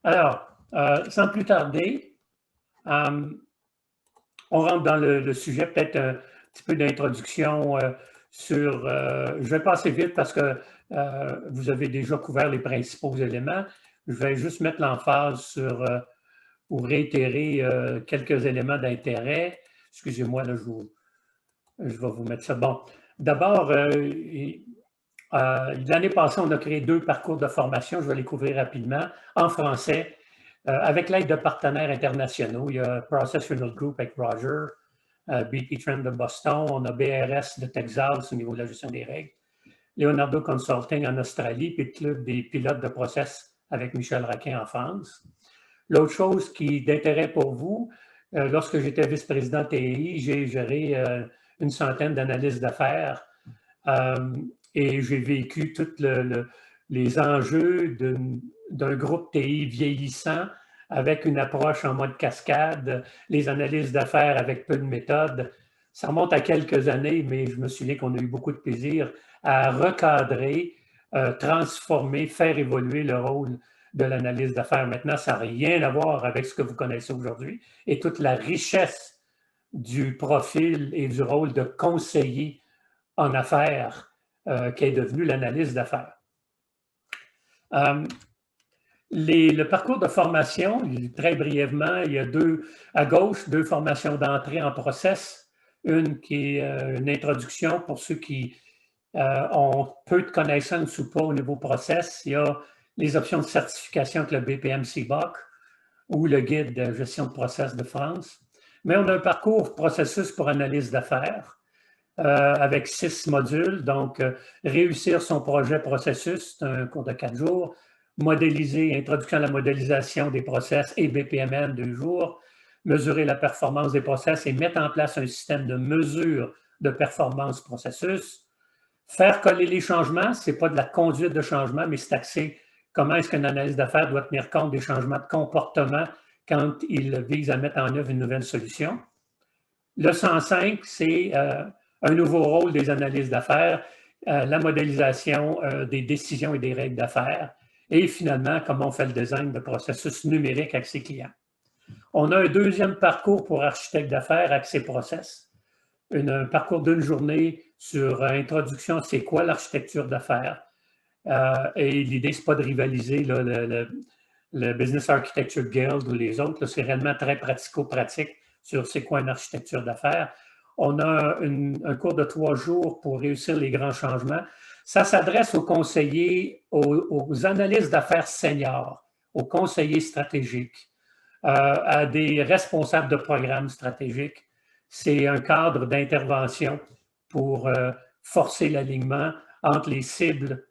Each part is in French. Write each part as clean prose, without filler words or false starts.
Alors, sans plus tarder, on rentre dans le sujet, peut-être un petit peu d'introduction sur... je vais passer vite parce que vous avez déjà couvert les principaux éléments. Je vais juste mettre l'emphase sur, ou réitérer quelques éléments d'intérêt. Excusez-moi, là, je vais vous mettre ça. Bon, d'abord, l'année passée, on a créé 2 parcours de formation. Je vais les couvrir rapidement en français. Avec l'aide de partenaires internationaux, il y a Process Renal Group avec Roger, BP Trend de Boston, on a BRS de Texas au niveau de la gestion des règles, Leonardo Consulting en Australie, puis le Club des pilotes de process avec Michel Raquin en France. L'autre chose qui est d'intérêt pour vous, lorsque j'étais vice-président TI, j'ai géré une centaine d'analyses d'affaires et j'ai vécu tous les enjeux d'un groupe TI vieillissant avec une approche en mode cascade, les analyses d'affaires avec peu de méthodes. Ça remonte à quelques années, mais je me souviens qu'on a eu beaucoup de plaisir à recadrer, transformer, faire évoluer le rôle de l'analyse d'affaires. Maintenant, ça n'a rien à voir avec ce que vous connaissez aujourd'hui et toute la richesse du profil et du rôle de conseiller en affaires qui est devenu l'analyse d'affaires. Le parcours de formation, très brièvement, il y a à gauche, 2 formations d'entrée en process. Une qui est une introduction pour ceux qui ont peu de connaissances ou pas au niveau process. Il y a les options de certification avec le BPM CBOC ou le guide de gestion de process de France. Mais on a un parcours processus pour analyse d'affaires avec 6 modules. Donc, réussir son projet processus, c'est un cours de 4 jours. Modéliser, introduction à la modélisation des process et BPMN 2 jours. Mesurer la performance des process et mettre en place un système de mesure de performance processus. Faire coller les changements, ce n'est pas de la conduite de changement, mais c'est axé comment est-ce qu'une analyse d'affaires doit tenir compte des changements de comportement quand il vise à mettre en œuvre une nouvelle solution. Le 105, c'est un nouveau rôle des analyses d'affaires, la modélisation des décisions et des règles d'affaires, et finalement, comment on fait le design de processus numériques avec ses clients. On a un deuxième parcours pour architecte d'affaires axé process, un parcours d'une journée sur introduction, c'est quoi l'architecture d'affaires. Et l'idée, ce n'est pas de rivaliser là, le Business Architecture Guild ou les autres, c'est réellement très pratico-pratique sur c'est quoi une architecture d'affaires. On a un cours de 3 jours pour réussir les grands changements. Ça s'adresse aux conseillers, aux analystes d'affaires seniors, aux conseillers stratégiques, à des responsables de programmes stratégiques. C'est un cadre d'intervention pour forcer l'alignement entre les cibles,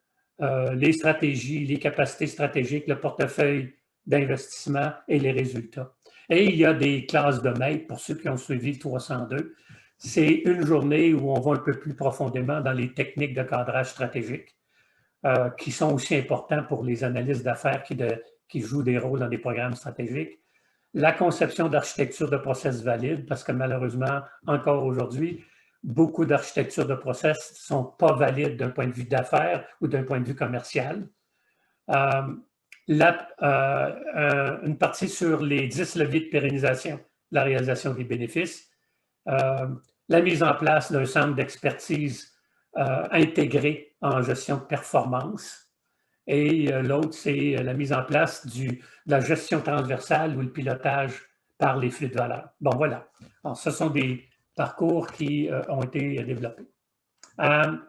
les stratégies, les capacités stratégiques, le portefeuille d'investissement et les résultats. Et il y a des classes de maîtres pour ceux qui ont suivi le 302. C'est une journée où on va un peu plus profondément dans les techniques de cadrage stratégique qui sont aussi importants pour les analystes d'affaires qui jouent des rôles dans des programmes stratégiques. La conception d'architecture de process valide, parce que malheureusement, encore aujourd'hui, beaucoup d'architectures de process ne sont pas valides d'un point de vue d'affaires ou d'un point de vue commercial. Une partie sur les 10 leviers de pérennisation, la réalisation des bénéfices, la mise en place d'un centre d'expertise intégré en gestion de performance. Et l'autre, c'est la mise en place de la gestion transversale ou le pilotage par les flux de valeur. Bon, voilà. Alors, ce sont des parcours qui ont été développés. Bien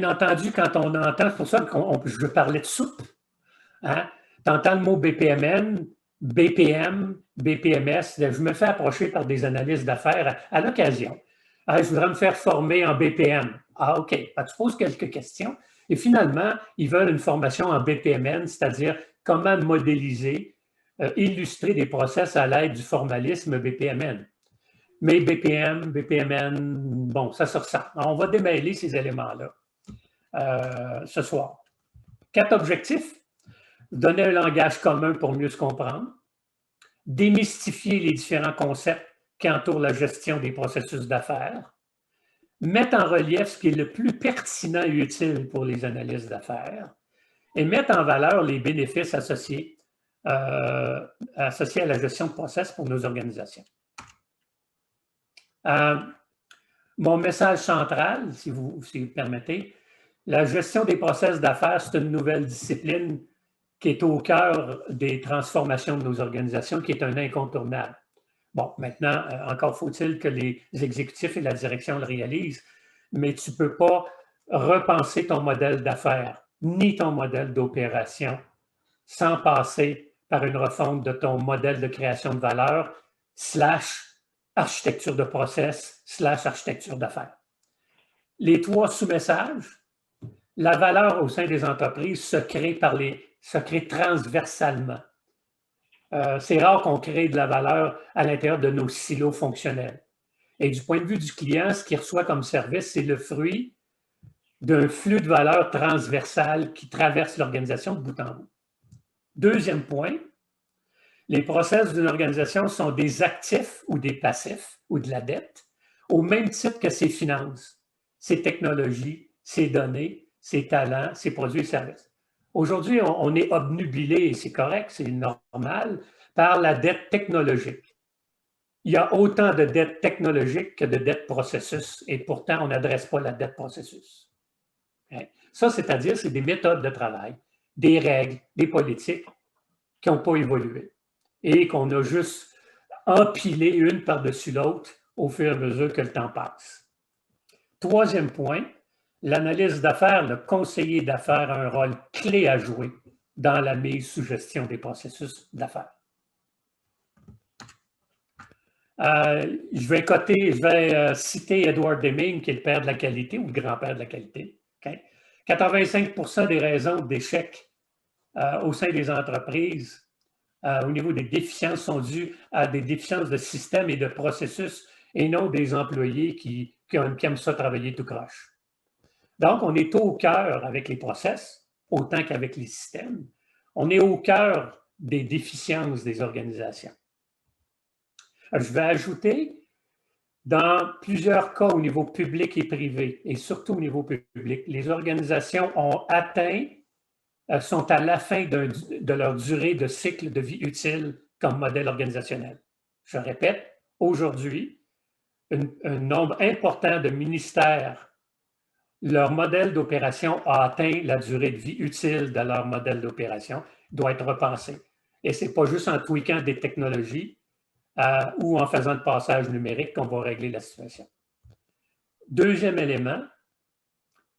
entendu, quand on entend, c'est pour ça que je parlais de soupe, hein? Tu entends le mot BPMN, BPM, BPMS, je me fais approcher par des analystes d'affaires à l'occasion. Je voudrais me faire former en BPM. Ah, OK. Tu poses quelques questions et finalement, ils veulent une formation en BPMN, c'est-à-dire comment modéliser, illustrer des process à l'aide du formalisme BPMN. Mais BPM, BPMN, bon, ça se ressent. Alors, on va démêler ces éléments-là ce soir. 4 objectifs. Donner un langage commun pour mieux se comprendre. Démystifier les différents concepts qui entourent la gestion des processus d'affaires. Mettre en relief ce qui est le plus pertinent et utile pour les analystes d'affaires. et mettre en valeur les bénéfices associés à la gestion de process pour nos organisations. Mon message central, si vous permettez, la gestion des process d'affaires, c'est une nouvelle discipline qui est au cœur des transformations de nos organisations, qui est un incontournable. Bon, maintenant, encore faut-il que les exécutifs et la direction le réalisent, mais tu ne peux pas repenser ton modèle d'affaires ni ton modèle d'opération sans passer par une refonte de ton modèle de création de valeur / architecture de process / architecture d'affaires. Les 3 sous-messages, la valeur au sein des entreprises se crée transversalement. C'est rare qu'on crée de la valeur à l'intérieur de nos silos fonctionnels. Et du point de vue du client, ce qu'il reçoit comme service, c'est le fruit d'un flux de valeur transversal qui traverse l'organisation de bout en bout. Deuxième point, les process d'une organisation sont des actifs ou des passifs ou de la dette, au même titre que ses finances, ses technologies, ses données, ses talents, ses produits et services. Aujourd'hui, on est obnubilé, et c'est correct, c'est normal, par la dette technologique. Il y a autant de dettes technologiques que de dettes processus, et pourtant, on n'adresse pas la dette processus. Ça, c'est-à-dire, c'est des méthodes de travail, des règles, des politiques qui n'ont pas évolué et qu'on a juste empilé une par-dessus l'autre au fur et à mesure que le temps passe. Troisième point, l'analyse d'affaires, le conseiller d'affaires a un rôle clé à jouer dans la mise sous gestion des processus d'affaires. Je vais citer Edward Deming, qui est le père de la qualité ou le grand-père de la qualité. Okay? 85% des raisons d'échec au sein des entreprises au niveau des déficiences sont dues à des déficiences de système et de processus et non des employés qui aiment ça travailler tout croche. Donc, on est au cœur avec les process, autant qu'avec les systèmes. On est au cœur des déficiences des organisations. Je vais ajouter, dans plusieurs cas au niveau public et privé, et surtout au niveau public, les organisations sont à la fin de leur durée de cycle de vie utile comme modèle organisationnel. Je répète, aujourd'hui, un nombre important de ministères, leur modèle d'opération a atteint la durée de vie utile de leur modèle d'opération, doit être repensé. Et ce n'est pas juste en tweakant des technologies ou en faisant le passage numérique qu'on va régler la situation. Deuxième élément,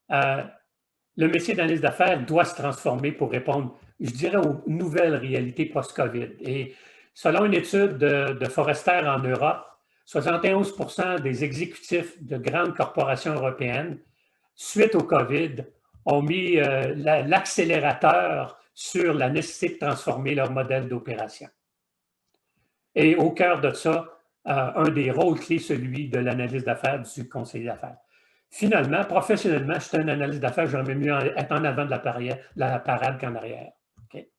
le métier d'analyse d'affaires doit se transformer pour répondre, je dirais, aux nouvelles réalités post-COVID. Et selon une étude de Forrester en Europe, 71% des exécutifs de grandes corporations européennes, suite au COVID, ont mis l'accélérateur sur la nécessité de transformer leur modèle d'opération. Et au cœur de ça, un des rôles clés, celui de l'analyse d'affaires du conseiller d'affaires. Finalement, professionnellement, je suis un analyste d'affaires, j'aimerais mieux être en avant de la parade qu'en arrière. Okay.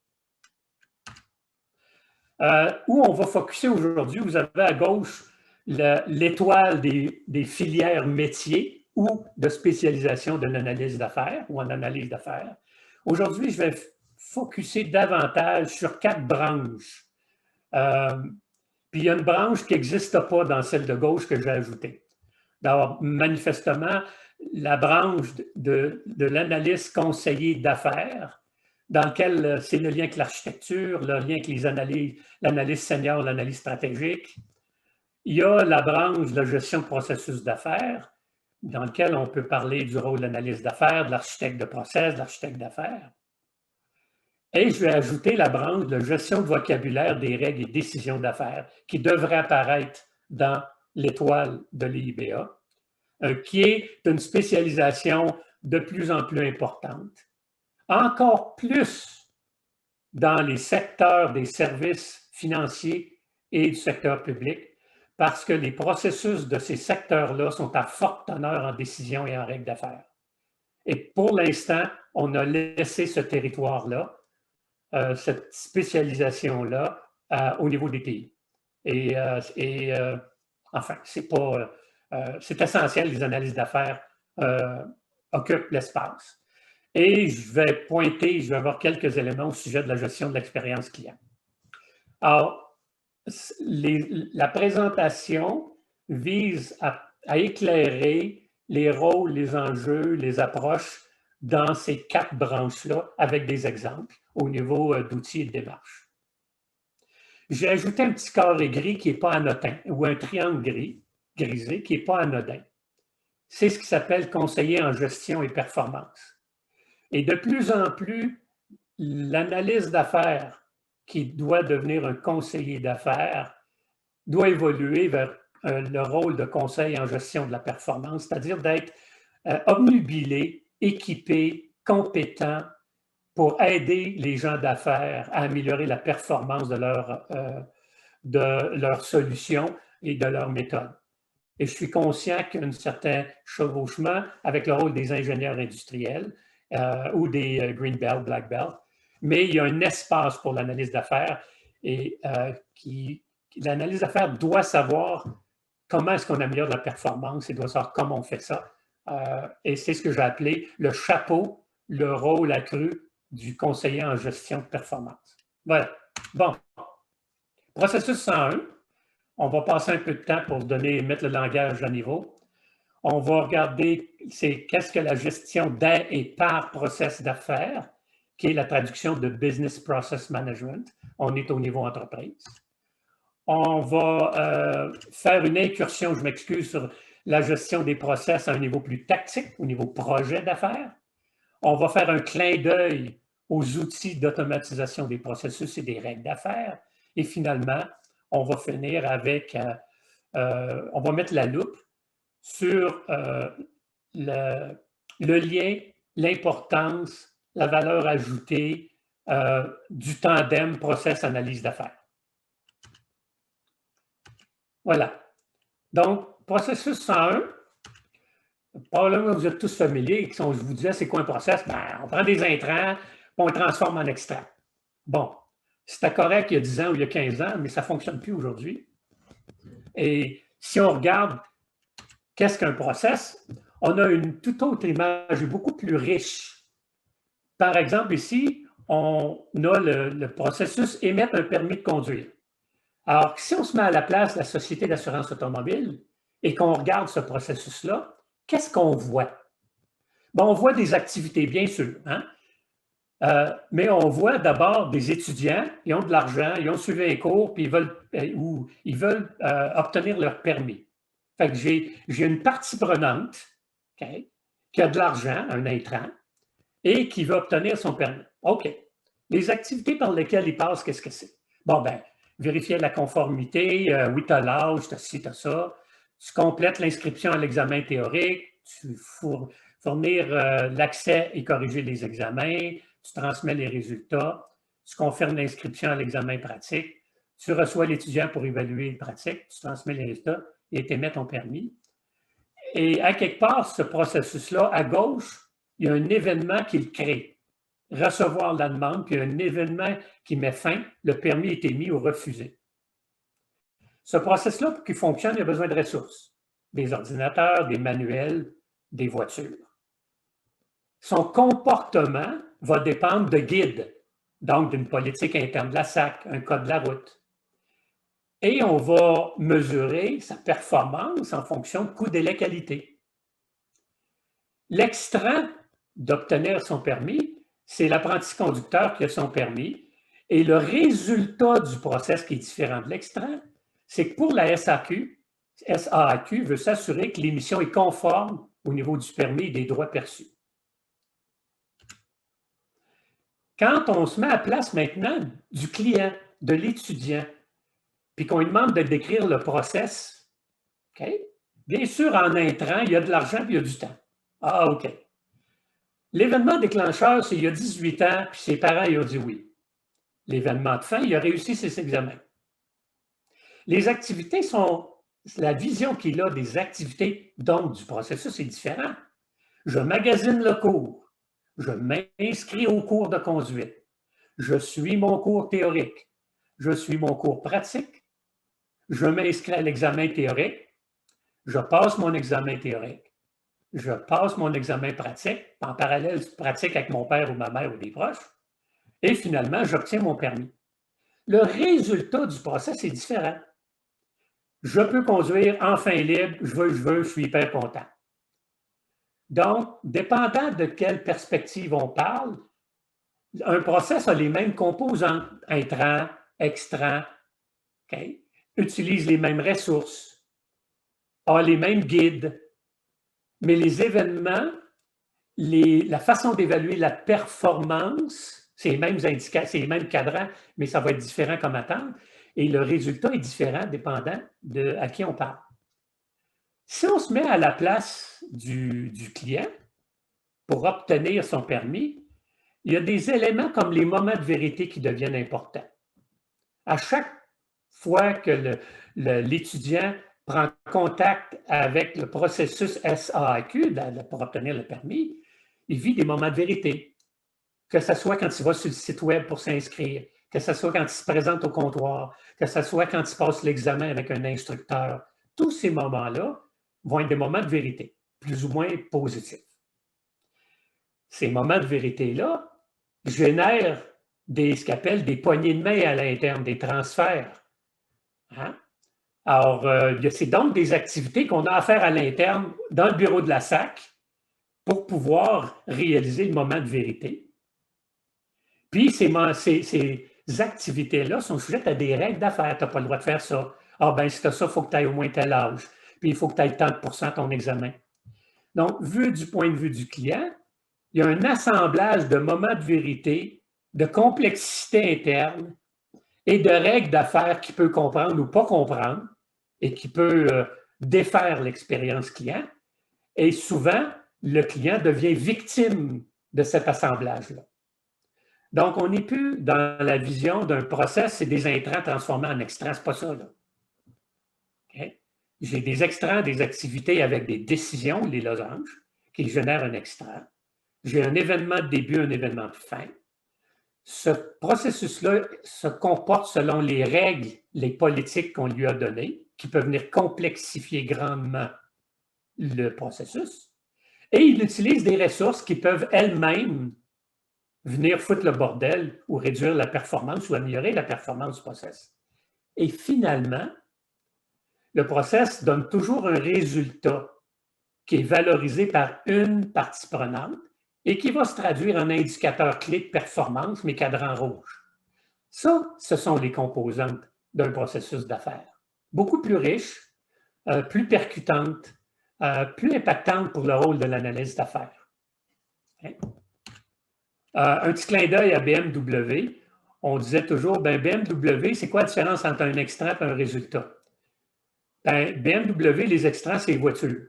Où on va focuser aujourd'hui, vous avez à gauche l'étoile des filières métiers ou de spécialisation de l'analyse d'affaires ou en analyse d'affaires. Aujourd'hui, je vais focuser davantage sur 4 branches. Puis il y a une branche qui n'existe pas dans celle de gauche que j'ai ajoutée. D'abord, manifestement, la branche de l'analyse conseiller d'affaires, dans lequel c'est le lien avec l'architecture, le lien avec les analyses, l'analyse senior, l'analyse stratégique. Il y a la branche de gestion de processus d'affaires, dans lequel on peut parler du rôle de l'analyse d'affaires, de l'architecte de process, de l'architecte d'affaires. Et je vais ajouter la branche de gestion de vocabulaire des règles et décisions d'affaires qui devrait apparaître dans l'étoile de l'IBA, qui est une spécialisation de plus en plus importante. Encore plus dans les secteurs des services financiers et du secteur public, parce que les processus de ces secteurs-là sont à forte teneur en décision et en règles d'affaires. Et pour l'instant, on a laissé ce territoire-là, cette spécialisation-là au niveau des pays. Enfin, c'est essentiel, les analyses d'affaires occupent l'espace. Et je vais avoir quelques éléments au sujet de la gestion de l'expérience client. Alors, la présentation vise à éclairer les rôles, les enjeux, les approches dans ces 4 branches-là avec des exemples au niveau d'outils et de démarches. J'ai ajouté un petit carré gris qui n'est pas anodin ou un triangle grisé qui n'est pas anodin. C'est ce qui s'appelle conseiller en gestion et performance. Et de plus en plus, l'analyse d'affaires qui doit devenir un conseiller d'affaires doit évoluer vers le rôle de conseil en gestion de la performance, c'est-à-dire d'être obnubilé, équipé, compétent pour aider les gens d'affaires à améliorer la performance de leur solution et de leur méthode. Et je suis conscient qu'il y a un certain chevauchement avec le rôle des ingénieurs industriels ou des Green Belt, Black Belt, mais il y a un espace pour l'analyse d'affaires et l'analyse d'affaires doit savoir comment est-ce qu'on améliore la performance et doit savoir comment on fait ça. Et c'est ce que j'ai appelé le chapeau, le rôle accru du conseiller en gestion de performance. Voilà. Bon. Processus 101. On va passer un peu de temps pour mettre le langage à niveau. On va regarder qu'est-ce que la gestion d'un et par process d'affaires, qui est la traduction de Business Process Management. On est au niveau entreprise. On va faire une incursion, je m'excuse, sur la gestion des process à un niveau plus tactique, au niveau projet d'affaires. On va faire un clin d'œil aux outils d'automatisation des processus et des règles d'affaires. Et finalement, on va finir avec, on va mettre la loupe sur le lien, l'importance, la valeur ajoutée du tandem process-analyse d'affaires. Voilà. Donc, processus 101, probablement vous êtes tous familiers. Je vous disais, c'est quoi un process? Ben, on prend des intrants, puis on les transforme en extraits. Bon, c'était correct il y a 10 ans ou il y a 15 ans, mais ça ne fonctionne plus aujourd'hui. Et si on regarde qu'est-ce qu'un process, on a une toute autre image beaucoup plus riche. Par exemple, ici, on a le processus émettre un permis de conduire. Alors, si on se met à la place de la Société d'assurance automobile et qu'on regarde ce processus-là, qu'est-ce qu'on voit? Bon, on voit des activités, bien sûr, hein? Mais on voit d'abord des étudiants, ils ont de l'argent, ils ont suivi un cours, puis ils veulent obtenir leur permis. Fait que j'ai une partie prenante, okay, qui a de l'argent, un intrant, et qui veut obtenir son permis. OK. Les activités par lesquelles ils passent, qu'est-ce que c'est? Bon, ben, vérifier la conformité, oui, tu as l'âge, tu as ci, tu as ça. Tu complètes l'inscription à l'examen théorique, tu fournir l'accès et corriger les examens, tu transmets les résultats, tu confirmes l'inscription à l'examen pratique, tu reçois l'étudiant pour évaluer le pratique, tu transmets les résultats et tu émets ton permis. Et à quelque part, ce processus-là, à gauche, il y a un événement qui le crée. Recevoir la demande, puis il y a un événement qui met fin, le permis est émis ou refusé. Ce processus-là, pour qu'il fonctionne, il a besoin de ressources. Des ordinateurs, des manuels, des voitures. Son comportement va dépendre de guides, donc d'une politique interne de la SAC, un code de la route. Et on va mesurer sa performance en fonction de coût, délai, qualité. L'extrait d'obtenir son permis, c'est l'apprenti conducteur qui a son permis. Et le résultat du process qui est différent de l'extrait, c'est que pour la SAQ veut s'assurer que l'émission est conforme au niveau du permis et des droits perçus. Quand on se met à la place maintenant du client, de l'étudiant, puis qu'on lui demande de décrire le process, okay? Bien sûr, en intrant, il y a de l'argent et il y a du temps. Ah, OK. L'événement déclencheur, c'est il y a 18 ans, puis ses parents ils ont dit oui. L'événement de fin, il a réussi ses examens. Les activités sont, la vision qu'il a des activités, donc du processus, est différent. Je magasine le cours. Je m'inscris au cours de conduite. Je suis mon cours théorique. Je suis mon cours pratique. Je m'inscris à l'examen théorique. Je passe mon examen théorique. je passe mon examen pratique, en parallèle, je pratique avec mon père ou ma mère ou des proches, et finalement, j'obtiens mon permis. Le résultat du process est différent. Je peux conduire enfin libre, je suis hyper content. Donc, dépendant de quelle perspective on parle, un process a les mêmes composantes, intrants, extrants, okay? Utilise les mêmes ressources, a les mêmes guides, mais les événements, la façon d'évaluer la performance, c'est les mêmes indicateurs, c'est les mêmes cadrans, mais ça va être différent comme attente, et le résultat est différent dépendant de à qui on parle. Si on se met à la place du client pour obtenir son permis, il y a des éléments comme les moments de vérité qui deviennent importants. À chaque fois que l'étudiant prend contact avec le processus SAAQ pour obtenir le permis, il vit des moments de vérité. Que ce soit quand il va sur le site web pour s'inscrire, que ce soit quand il se présente au comptoir, que ce soit quand il passe l'examen avec un instructeur. Tous ces moments-là vont être des moments de vérité, plus ou moins positifs. Ces moments de vérité-là génèrent ce qu'on appelle des poignées de main à l'interne, des transferts. Hein? Alors, c'est donc des activités qu'on a à faire à l'interne dans le bureau de la SAC pour pouvoir réaliser le moment de vérité. Puis, ces activités-là sont sujettes à des règles d'affaires. Tu n'as pas le droit de faire ça. Ah, ben si tu as ça, il faut que tu ailles au moins tel âge. Puis, il faut que tu ailles tant de % ton examen. Donc, vu du point de vue du client, il y a un assemblage de moments de vérité, de complexité interne et de règles d'affaires qu'il peut comprendre ou pas comprendre et qui peut défaire l'expérience client. Et souvent, le client devient victime de cet assemblage-là. Donc, on n'est plus dans la vision d'un process, c'est des intrants transformés en extrants, c'est pas ça, là. Okay? J'ai des extrants, des activités avec des décisions, les losanges, qui génèrent un extrait. J'ai un événement de début, un événement de fin. Ce processus-là se comporte selon les règles, les politiques qu'on lui a données, qui peuvent venir complexifier grandement le processus. Et il utilise des ressources qui peuvent elles-mêmes venir foutre le bordel ou réduire la performance ou améliorer la performance du process. Et finalement, le process donne toujours un résultat qui est valorisé par une partie prenante et qui va se traduire en indicateur clé de performance, mais cadran rouge. Ça, ce sont les composantes d'un processus d'affaires. Beaucoup plus riches, plus percutantes, plus impactantes pour le rôle de l'analyse d'affaires. Okay? Un petit clin d'œil à BMW. On disait toujours, BMW, c'est quoi la différence entre un extrait et un résultat? BMW, les extraits, c'est les voitures.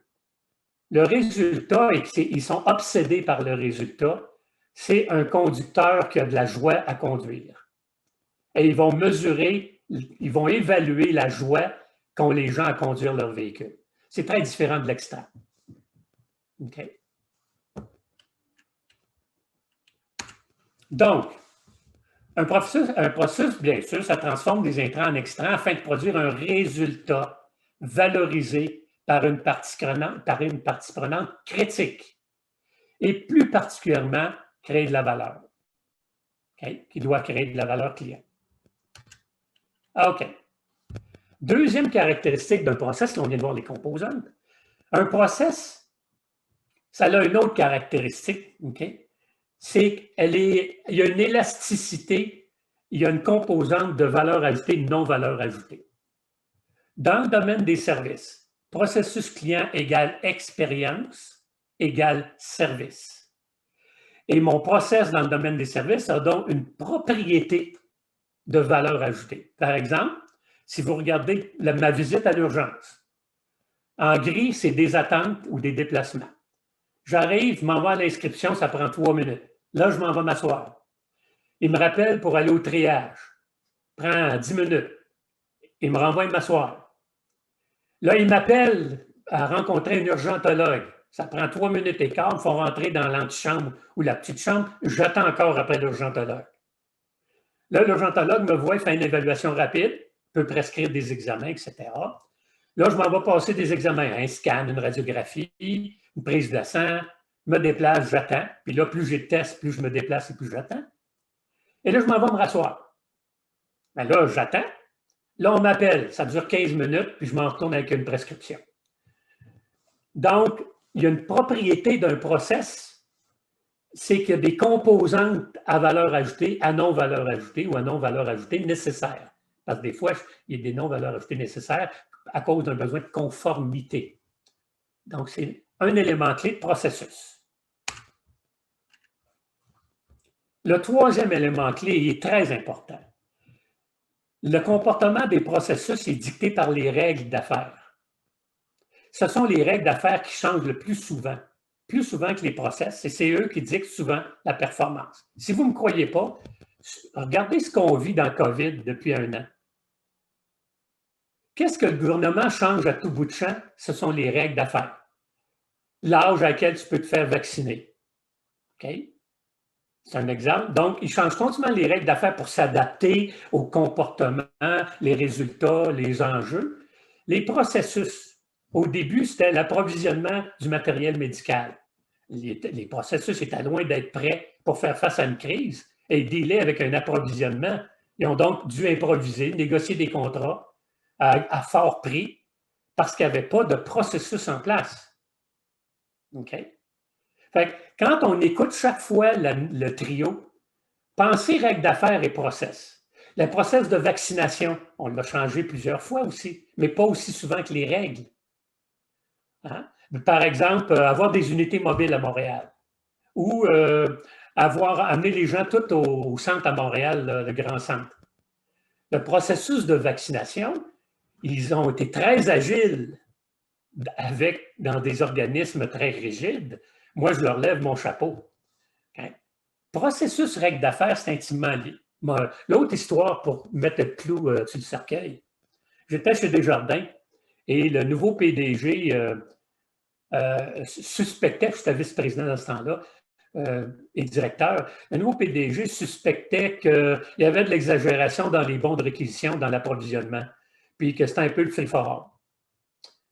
Le résultat, ils sont obsédés par le résultat, c'est un conducteur qui a de la joie à conduire. Et ils vont mesurer, ils vont évaluer la joie qu'ont les gens à conduire leur véhicule. C'est très différent de l'extrait. OK? Donc, un processus, bien sûr, ça transforme des intrants en extrants afin de produire un résultat valorisé par une partie prenante critique et plus particulièrement créer de la valeur, okay? Qui doit créer de la valeur client. OK. Deuxième caractéristique d'un process, là on vient de voir les composantes. Un process, ça a une autre caractéristique, okay? C'est qu'il y a une élasticité, il y a une composante de valeur ajoutée, non valeur ajoutée. Dans le domaine des services, processus client égale expérience égale service. Et mon process dans le domaine des services a donc une propriété de valeur ajoutée. Par exemple, si vous regardez ma visite à l'urgence, en gris, c'est des attentes ou des déplacements. J'arrive, je m'envoie à l'inscription, ça prend 3 minutes. Là, je m'en vais m'asseoir. Il me rappelle pour aller au triage. Prend 10 minutes. Il me renvoie m'asseoir. Là, il m'appelle à rencontrer un urgentologue. Ça prend 3 minutes et quart. Il faut rentrer dans l'antichambre ou la petite chambre. J'attends encore après l'urgentologue. Là, l'urgentologue me voit, fait une évaluation rapide, peut prescrire des examens, etc. Là, je m'en vais passer des examens, un scan, une radiographie, une prise de sang, me déplace, j'attends. Puis là, plus j'ai de tests, plus je me déplace et plus j'attends. Et là, je m'en vais me rasseoir. Ben là, j'attends. Là, on m'appelle. Ça dure 15 minutes, puis je m'en retourne avec une prescription. Donc, il y a une propriété d'un process, c'est qu'il y a des composantes à valeur ajoutée, à non-valeur ajoutée ou à non-valeur ajoutée nécessaires. Parce que des fois, il y a des non-valeurs ajoutées nécessaires à cause d'un besoin de conformité. Donc, c'est un élément clé de processus. Le troisième élément clé est très important. Le comportement des processus est dicté par les règles d'affaires. Ce sont les règles d'affaires qui changent le plus souvent que les process, et c'est eux qui dictent souvent la performance. Si vous ne me croyez pas, regardez ce qu'on vit dans le COVID depuis 1 an. Qu'est-ce que le gouvernement change à tout bout de champ? Ce sont les règles d'affaires. L'âge à laquelle tu peux te faire vacciner. OK? C'est un exemple. Donc, ils changent continuellement les règles d'affaires pour s'adapter au comportement, les résultats, les enjeux. Les processus, au début, c'était l'approvisionnement du matériel médical. Les processus étaient loin d'être prêts pour faire face à une crise et ils dealaient avec un approvisionnement. Ils ont donc dû improviser, négocier des contrats à fort prix parce qu'il n'y avait pas de processus en place. OK? Fait que quand on écoute chaque fois le trio, pensez règles d'affaires et process. Le process de vaccination, on l'a changé plusieurs fois aussi, mais pas aussi souvent que les règles. Hein? Par exemple, avoir des unités mobiles à Montréal ou avoir amené les gens tous au centre à Montréal, le grand centre. Le processus de vaccination, ils ont été très agiles dans des organismes très rigides. Moi, je leur lève mon chapeau. Okay? Processus règles d'affaires, c'est intimement lié. L'autre histoire pour mettre le clou sur le cercueil, j'étais chez Desjardins et le nouveau PDG suspectait, j'étais vice-président dans ce temps-là, et directeur, le nouveau PDG suspectait qu'il y avait de l'exagération dans les bons de réquisition, dans l'approvisionnement, puis que c'était un peu le free-for-all.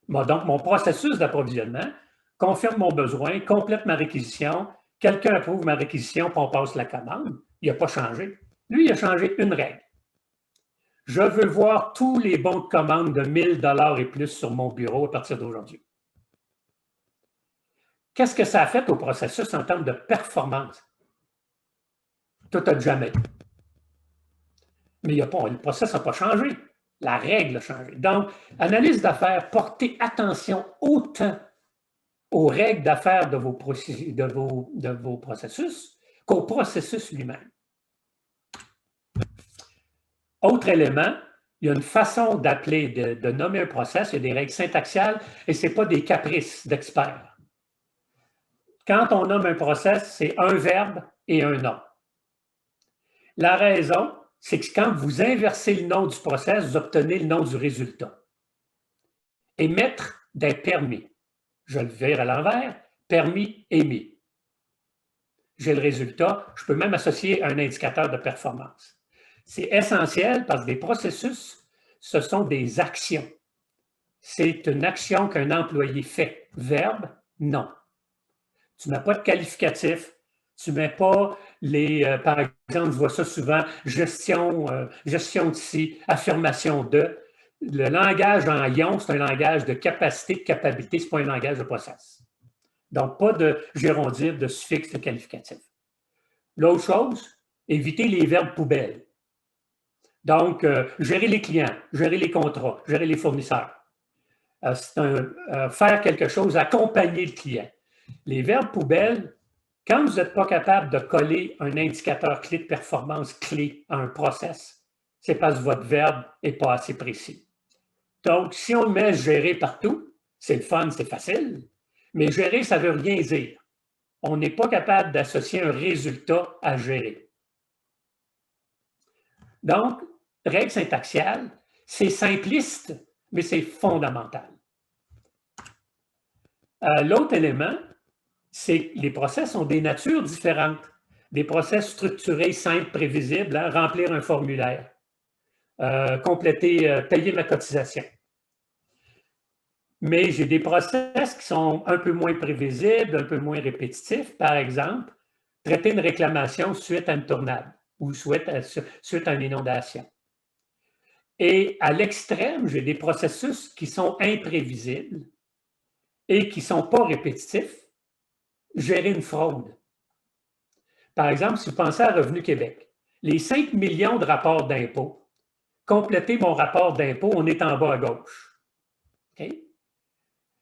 Donc, mon processus d'approvisionnement confirme mon besoin, complète ma réquisition, quelqu'un approuve ma réquisition, puis on passe la commande. Il n'a pas changé. Lui, il a changé une règle. Je veux voir tous les bons de commande de 1 000 $ et plus sur mon bureau à partir d'aujourd'hui. Qu'est-ce que ça a fait au processus en termes de performance? Tout a jamais. Mais le processus n'a pas changé. La règle a changé. Donc, analyse d'affaires, portez attention autant aux règles d'affaires de vos processus qu'au processus lui-même. Autre élément, il y a une façon d'appeler, de nommer un process, il y a des règles syntaxiales et ce n'est pas des caprices d'experts. Quand on nomme un process, c'est un verbe et un nom. La raison, c'est que quand vous inversez le nom du process, vous obtenez le nom du résultat. Émettre des permis. Je le vire à l'envers, permis émis. J'ai le résultat, je peux même associer un indicateur de performance. C'est essentiel parce que des processus, ce sont des actions. C'est une action qu'un employé fait. Verbe, non. Tu ne mets pas de qualificatif, tu ne mets pas par exemple, je vois ça souvent, gestion de ci, affirmation de. Le langage en ion, c'est un langage de capacité, de capacité, ce n'est pas un langage de process. Donc, pas de gérondif, de suffixe, de qualificatif. L'autre chose, éviter les verbes poubelles. Donc, gérer les clients, gérer les contrats, gérer les fournisseurs. Faire quelque chose, accompagner le client. Les verbes poubelles, quand vous n'êtes pas capable de coller un indicateur clé de performance clé à un process, c'est parce que votre verbe n'est pas assez précis. Donc, si on le met gérer partout, c'est le fun, c'est facile, mais gérer, ça ne veut rien dire. On n'est pas capable d'associer un résultat à gérer. Donc, règle syntaxiale, c'est simpliste, mais c'est fondamental. L'autre élément, c'est que les process ont des natures différentes. Des process structurés, simples, prévisibles, hein, remplir un formulaire, compléter, payer ma cotisation. Mais j'ai des process qui sont un peu moins prévisibles, un peu moins répétitifs. Par exemple, traiter une réclamation suite à une tornade ou suite à une inondation. Et à l'extrême, j'ai des processus qui sont imprévisibles et qui ne sont pas répétitifs. Gérer une fraude. Par exemple, si vous pensez à Revenu Québec, les 5 millions de rapports d'impôts, compléter mon rapport d'impôt, on est en bas à gauche. Okay?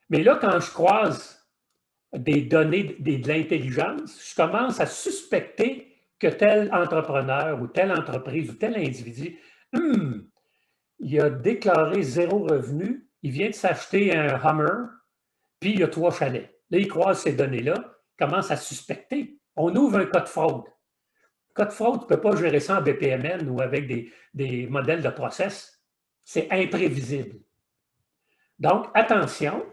Mais là, quand je croise des données, de l'intelligence, je commence à suspecter que tel entrepreneur ou telle entreprise ou tel individu, il a déclaré 0 revenu, il vient de s'acheter un Hummer, puis il y a 3 chalets. Là, il croise ces données-là, commence à suspecter. On ouvre un cas de fraude. Cas de fraude, tu ne peux pas gérer ça en BPMN ou avec des modèles de process. C'est imprévisible. Donc, attention,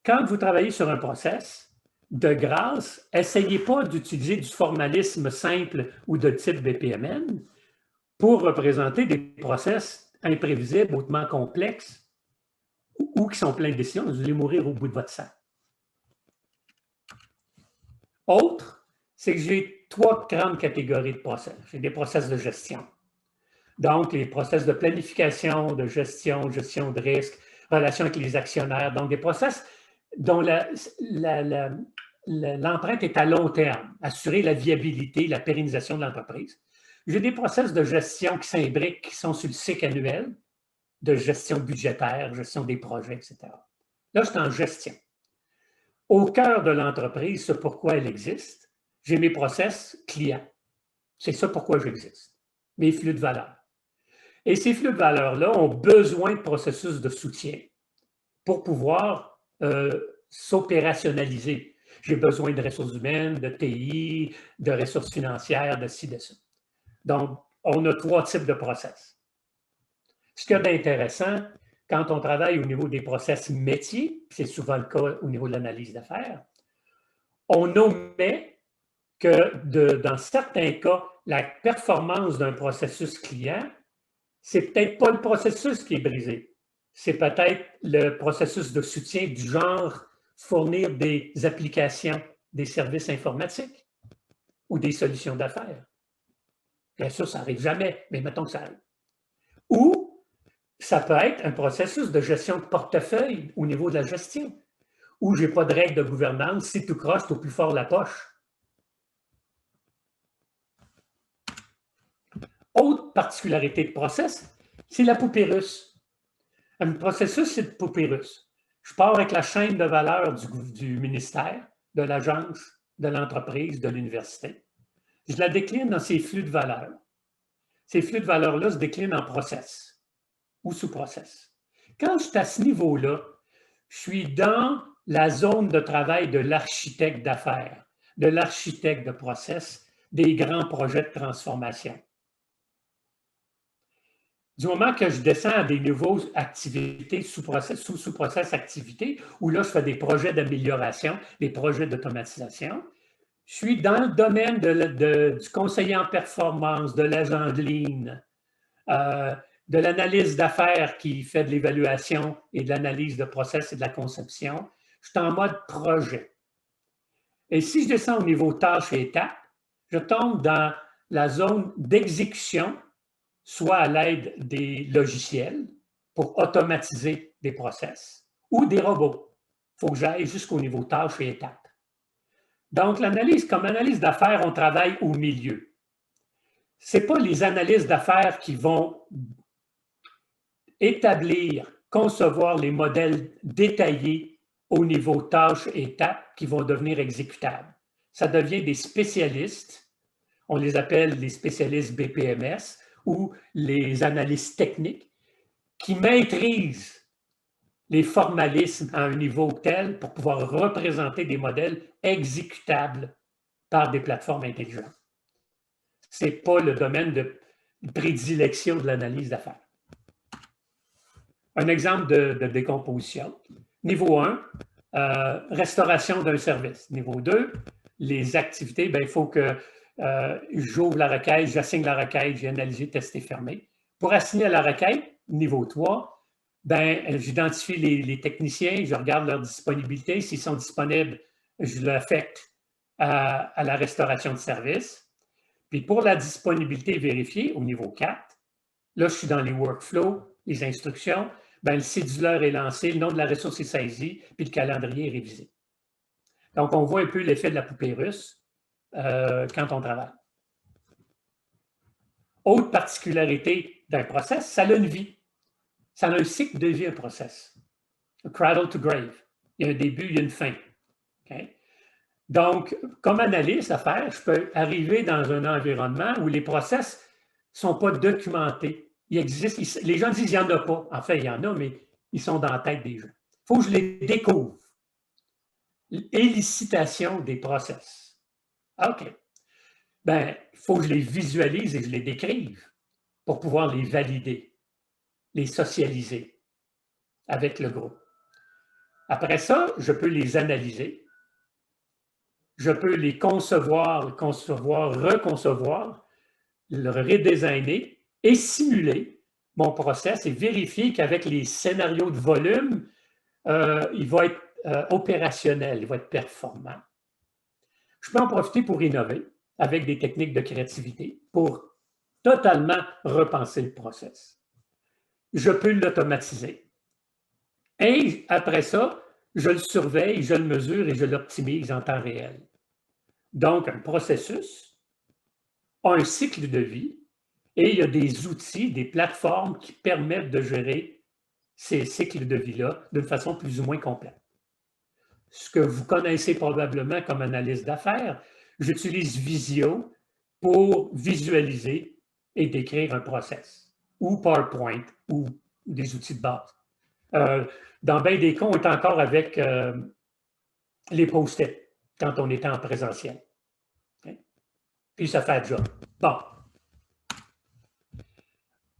quand vous travaillez sur un process, de grâce, essayez pas d'utiliser du formalisme simple ou de type BPMN pour représenter des process imprévisibles, hautement complexes ou qui sont pleins de décisions. Vous allez mourir au bout de votre sang. Autre, c'est que j'ai 3 grandes catégories de process. J'ai des process de gestion. Donc, les process de planification, de gestion de risque, relation avec les actionnaires. Donc, des process dont l'empreinte est à long terme, assurer la viabilité, la pérennisation de l'entreprise. J'ai des process de gestion qui s'imbriquent, qui sont sur le cycle annuel, de gestion budgétaire, gestion des projets, etc. Là, je suis en gestion. Au cœur de l'entreprise, c'est pourquoi elle existe. J'ai mes process clients. C'est ça pourquoi j'existe. Mes flux de valeur. Et ces flux de valeur-là ont besoin de processus de soutien pour pouvoir s'opérationnaliser. J'ai besoin de ressources humaines, de TI, de ressources financières, de ci, de ça. Donc, on a 3 types de process. Ce qu'il y a d'intéressant, quand on travaille au niveau des process métiers, c'est souvent le cas au niveau de l'analyse d'affaires, on omet que dans certains cas, la performance d'un processus client, c'est peut-être pas le processus qui est brisé. C'est peut-être le processus de soutien du genre fournir des applications, des services informatiques ou des solutions d'affaires. Bien sûr, ça n'arrive jamais, mais mettons que ça arrive. Ou ça peut être un processus de gestion de portefeuille au niveau de la gestion, où je n'ai pas de règles de gouvernance, si tout croche, c'est au plus fort la poche. Autre particularité de process, c'est la poupée russe. Un processus, c'est de poupée russe. Je pars avec la chaîne de valeur du ministère, de l'agence, de l'entreprise, de l'université. Je la décline dans ces flux de valeurs. Ces flux de valeurs-là se déclinent en process ou sous-process. Quand je suis à ce niveau-là, je suis dans la zone de travail de l'architecte d'affaires, de l'architecte de process, des grands projets de transformation. Du moment que je descends à des niveaux activités, sous-process activités, où là, je fais des projets d'amélioration, des projets d'automatisation, je suis dans le domaine du conseiller en performance, de l'agent de ligne, de l'analyse d'affaires qui fait de l'évaluation et de l'analyse de process et de la conception. Je suis en mode projet. Et si je descends au niveau tâches et étapes, je tombe dans la zone d'exécution, soit à l'aide des logiciels pour automatiser des process ou des robots. Il faut que j'aille jusqu'au niveau tâches et étapes. Donc, comme analyse d'affaires, on travaille au milieu. Ce n'est pas les analystes d'affaires qui vont établir, concevoir les modèles détaillés au niveau tâches et étapes qui vont devenir exécutables. Ça devient des spécialistes, on les appelle les spécialistes BPMS ou les analystes techniques qui maîtrisent les formalismes à un niveau tel pour pouvoir représenter des modèles exécutables par des plateformes intelligentes. Ce n'est pas le domaine de prédilection de l'analyse d'affaires. Un exemple de décomposition. Niveau 1, restauration d'un service. Niveau 2, les activités, il faut que j'ouvre la requête, j'assigne la requête, j'ai analysé, testé, fermé. Pour assigner la requête, niveau 3, ben, j'identifie les techniciens, je regarde leur disponibilité. S'ils sont disponibles, je l'affecte à la restauration de service. Puis pour la disponibilité vérifiée au niveau 4, là, je suis dans les workflows, les instructions. Ben, le cédulaire est lancé, le nom de la ressource est saisi, puis le calendrier est révisé. Donc, on voit un peu l'effet de la poupée russe quand on travaille. Autre particularité d'un process, ça a une vie. Ça a un cycle de vie, un process. Cradle to grave. Il y a un début, il y a une fin. Okay? Donc, comme analyste à faire, je peux arriver dans un environnement où les process ne sont pas documentés. Ils existent. Les gens disent qu'il n'y en a pas. En fait, il y en a, mais ils sont dans la tête des gens. Il faut que je les découvre. Élicitation des process. OK. Ben, il faut que je les visualise et que je les décrive pour pouvoir les valider, les socialiser avec le groupe. Après ça, je peux les analyser. Je peux les concevoir, reconcevoir, le redesigner et simuler mon process et vérifier qu'avec les scénarios de volume, il va être opérationnel, il va être performant. Je peux en profiter pour innover avec des techniques de créativité pour totalement repenser le process. Je peux l'automatiser. Et après ça, je le surveille, je le mesure et je l'optimise en temps réel. Donc, un processus a un cycle de vie et il y a des outils, des plateformes qui permettent de gérer ces cycles de vie-là d'une façon plus ou moins complète. Ce que vous connaissez probablement comme analyse d'affaires, j'utilise Visio pour visualiser et décrire un process, ou PowerPoint, ou des outils de base. Dans bien des cas, on est encore avec les post-it quand on était en présentiel. Okay? Puis ça fait le job. Bon.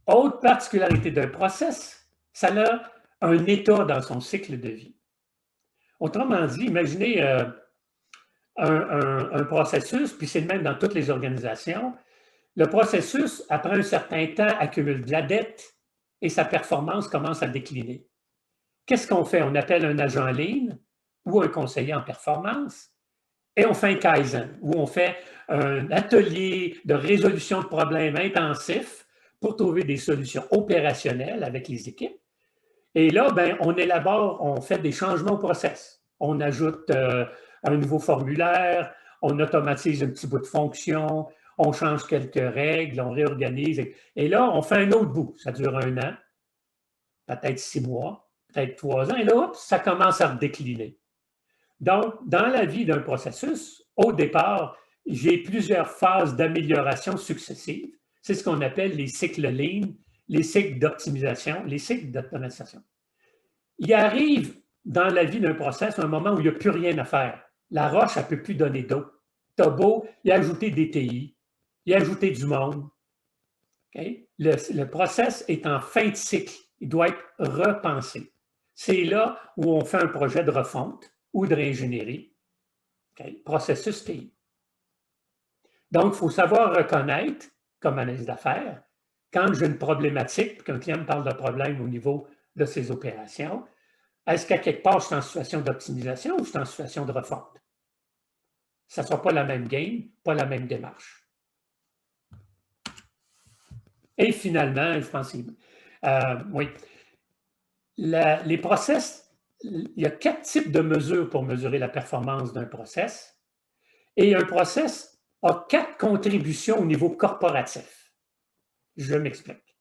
Autre particularité d'un process, ça a un état dans son cycle de vie. Autrement dit, imaginez un processus, puis c'est le même dans toutes les organisations. Le processus, après un certain temps, accumule de la dette et sa performance commence à décliner. Qu'est-ce qu'on fait? On appelle un agent lean ou un conseiller en performance et on fait un Kaizen, où on fait un atelier de résolution de problèmes intensif pour trouver des solutions opérationnelles avec les équipes. Et là, ben, on élabore, on fait des changements au process. On ajoute un nouveau formulaire, on automatise un petit bout de fonction, on change quelques règles, on réorganise. Et là, on fait un autre bout. Ça dure 1 an, peut-être 6 mois, peut-être 3 ans. Et là, hop, ça commence à décliner. Donc, dans la vie d'un processus, au départ, j'ai plusieurs phases d'amélioration successives. C'est ce qu'on appelle les cycles lean, les cycles d'optimisation, les cycles d'automatisation. Il arrive dans la vie d'un process un moment où il n'y a plus rien à faire. La roche, elle ne peut plus donner d'eau. Tu as beau y ajouter des TI, y ajouter du monde. Okay? Le process est en fin de cycle. Il doit être repensé. C'est là où on fait un projet de refonte ou de réingénierie. Okay? Processus TI. Donc, il faut savoir reconnaître, comme analyse d'affaires, quand j'ai une problématique, qu'un client me parle de problème au niveau de ses opérations, est-ce qu'à quelque part, je suis en situation d'optimisation ou je suis en situation de refonte? Ça ne sera pas la même game, pas la même démarche. Et finalement, je pense, oui, les process, il y a 4 types de mesures pour mesurer la performance d'un process. Et un process a 4 contributions au niveau corporatif. Je m'explique.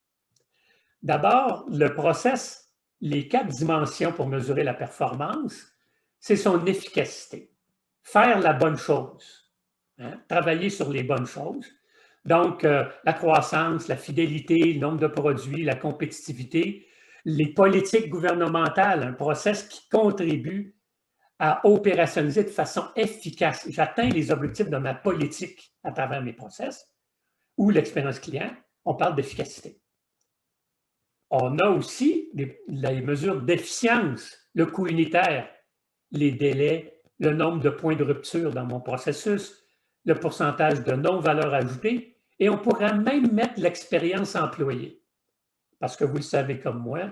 D'abord, le process, les 4 dimensions pour mesurer la performance, c'est son efficacité. Faire la bonne chose, hein? Travailler sur les bonnes choses. Donc, la croissance, la fidélité, le nombre de produits, la compétitivité, les politiques gouvernementales, un process qui contribue à opérationnaliser de façon efficace. J'atteins les objectifs de ma politique à travers mes process ou l'expérience client. On parle d'efficacité. On a aussi les mesures d'efficience, le coût unitaire, les délais, le nombre de points de rupture dans mon processus, le pourcentage de non-valeur ajoutée, et on pourrait même mettre l'expérience employée. Parce que vous le savez comme moi,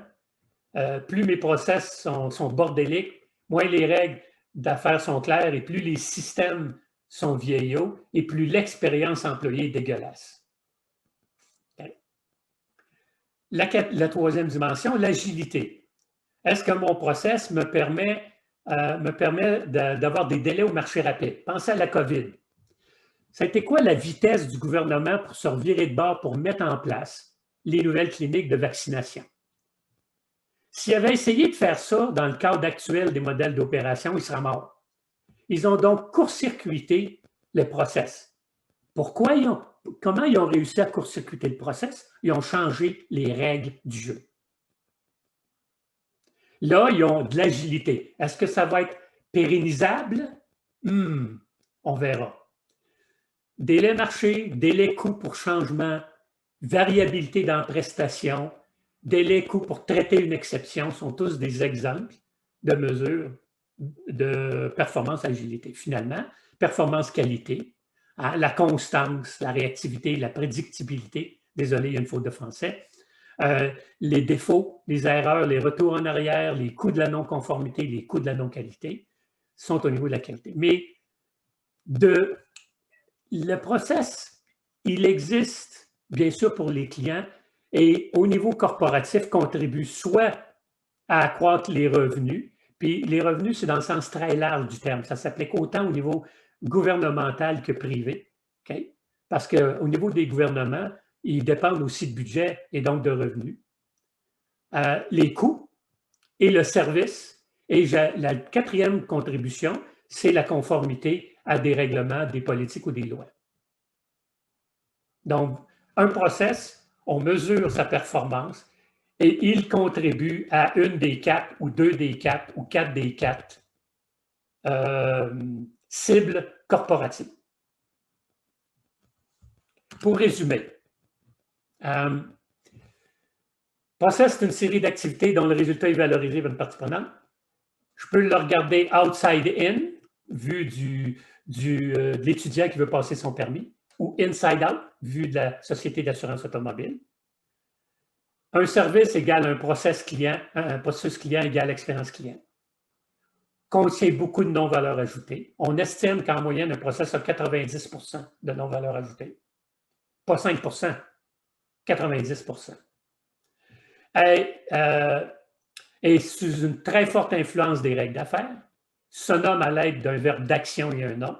plus mes process sont bordéliques, moins les règles d'affaires sont claires et plus les systèmes sont vieillots et plus l'expérience employée est dégueulasse. Okay. La troisième dimension, l'agilité. Est-ce que mon process me permet d'avoir des délais au marché rapide? Pensez à la COVID. Ça a été quoi la vitesse du gouvernement pour se revirer de bord pour mettre en place les nouvelles cliniques de vaccination? S'ils avaient essayé de faire ça dans le cadre actuel des modèles d'opération, ils seraient morts. Ils ont donc court-circuité le process. Pourquoi comment ils ont réussi à court-circuiter le process? Ils ont changé les règles du jeu. Là, ils ont de l'agilité. Est-ce que ça va être pérennisable? On verra. Délai marché, délai coût pour changement, variabilité dans la prestation, délai coût pour traiter une exception sont tous des exemples de mesures de performance agilité. Finalement, performance qualité, hein, la constance, la réactivité, la prédictibilité, désolé, il y a une faute de français, les défauts, les erreurs, les retours en arrière, les coûts de la non-conformité, les coûts de la non-qualité sont au niveau de la qualité. Mais le process, il existe bien sûr pour les clients et au niveau corporatif contribue soit à accroître les revenus, puis les revenus, c'est dans le sens très large du terme. Ça s'applique autant au niveau gouvernemental que privé. Okay? Parce qu'au niveau des gouvernements, ils dépendent aussi de budget et donc de revenus. Les coûts et le service. Et la quatrième contribution, c'est la conformité à des règlements, des politiques ou des lois. Donc, un process, on mesure sa performance et il contribue à une des quatre ou deux des quatre ou quatre des quatre cibles corporatives. Pour résumer, process, c'est une série d'activités dont le résultat est valorisé par une partie prenante. Je peux le regarder outside in, vu de l'étudiant qui veut passer son permis, ou inside out, vu de la société d'assurance automobile. Un service égale un processus client égale expérience client. Contient beaucoup de non-valeur ajoutée. On estime qu'en moyenne, un processus a 90% de non-valeur ajoutée. Pas 5%, 90%. Et sous une très forte influence des règles d'affaires, se nomme à l'aide d'un verbe d'action et un nom,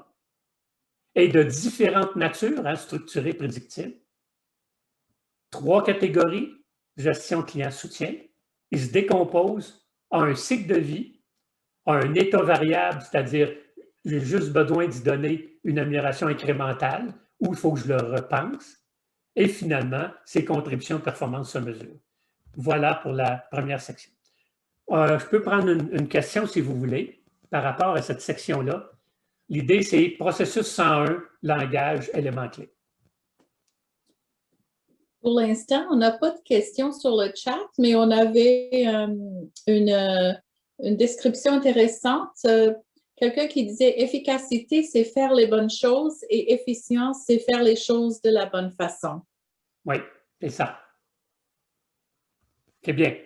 et de différentes natures, hein, structurées, prédictives. 3 catégories, gestion client soutien. Il se décompose en un cycle de vie, en un état variable, c'est-à-dire j'ai juste besoin d'y donner une amélioration incrémentale ou il faut que je le repense. Et finalement, ces contributions de performance se mesurent. Voilà pour la première section. Je peux prendre une question si vous voulez par rapport à cette section-là. L'idée, c'est processus 101, langage, élément clé. Pour l'instant, on n'a pas de questions sur le chat, mais on avait une description intéressante. Quelqu'un qui disait efficacité, c'est faire les bonnes choses et efficience, c'est faire les choses de la bonne façon. Oui, c'est ça. C'est bien.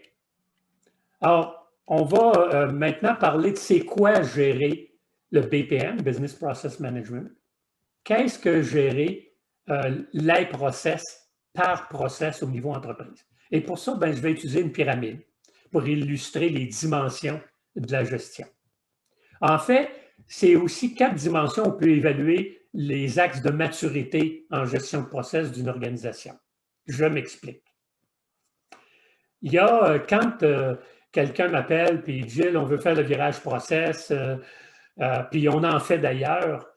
Alors, on va maintenant parler de c'est quoi gérer le BPM, Business Process Management. Qu'est-ce que gérer les process par process au niveau entreprise? Et pour ça, je vais utiliser une pyramide pour illustrer les dimensions de la gestion. En fait, c'est aussi 4 dimensions où on peut évaluer les axes de maturité en gestion de process d'une organisation. Je m'explique. Il y a, quand quelqu'un m'appelle et dit « Gilles, on veut faire le virage process, puis on en fait d'ailleurs »,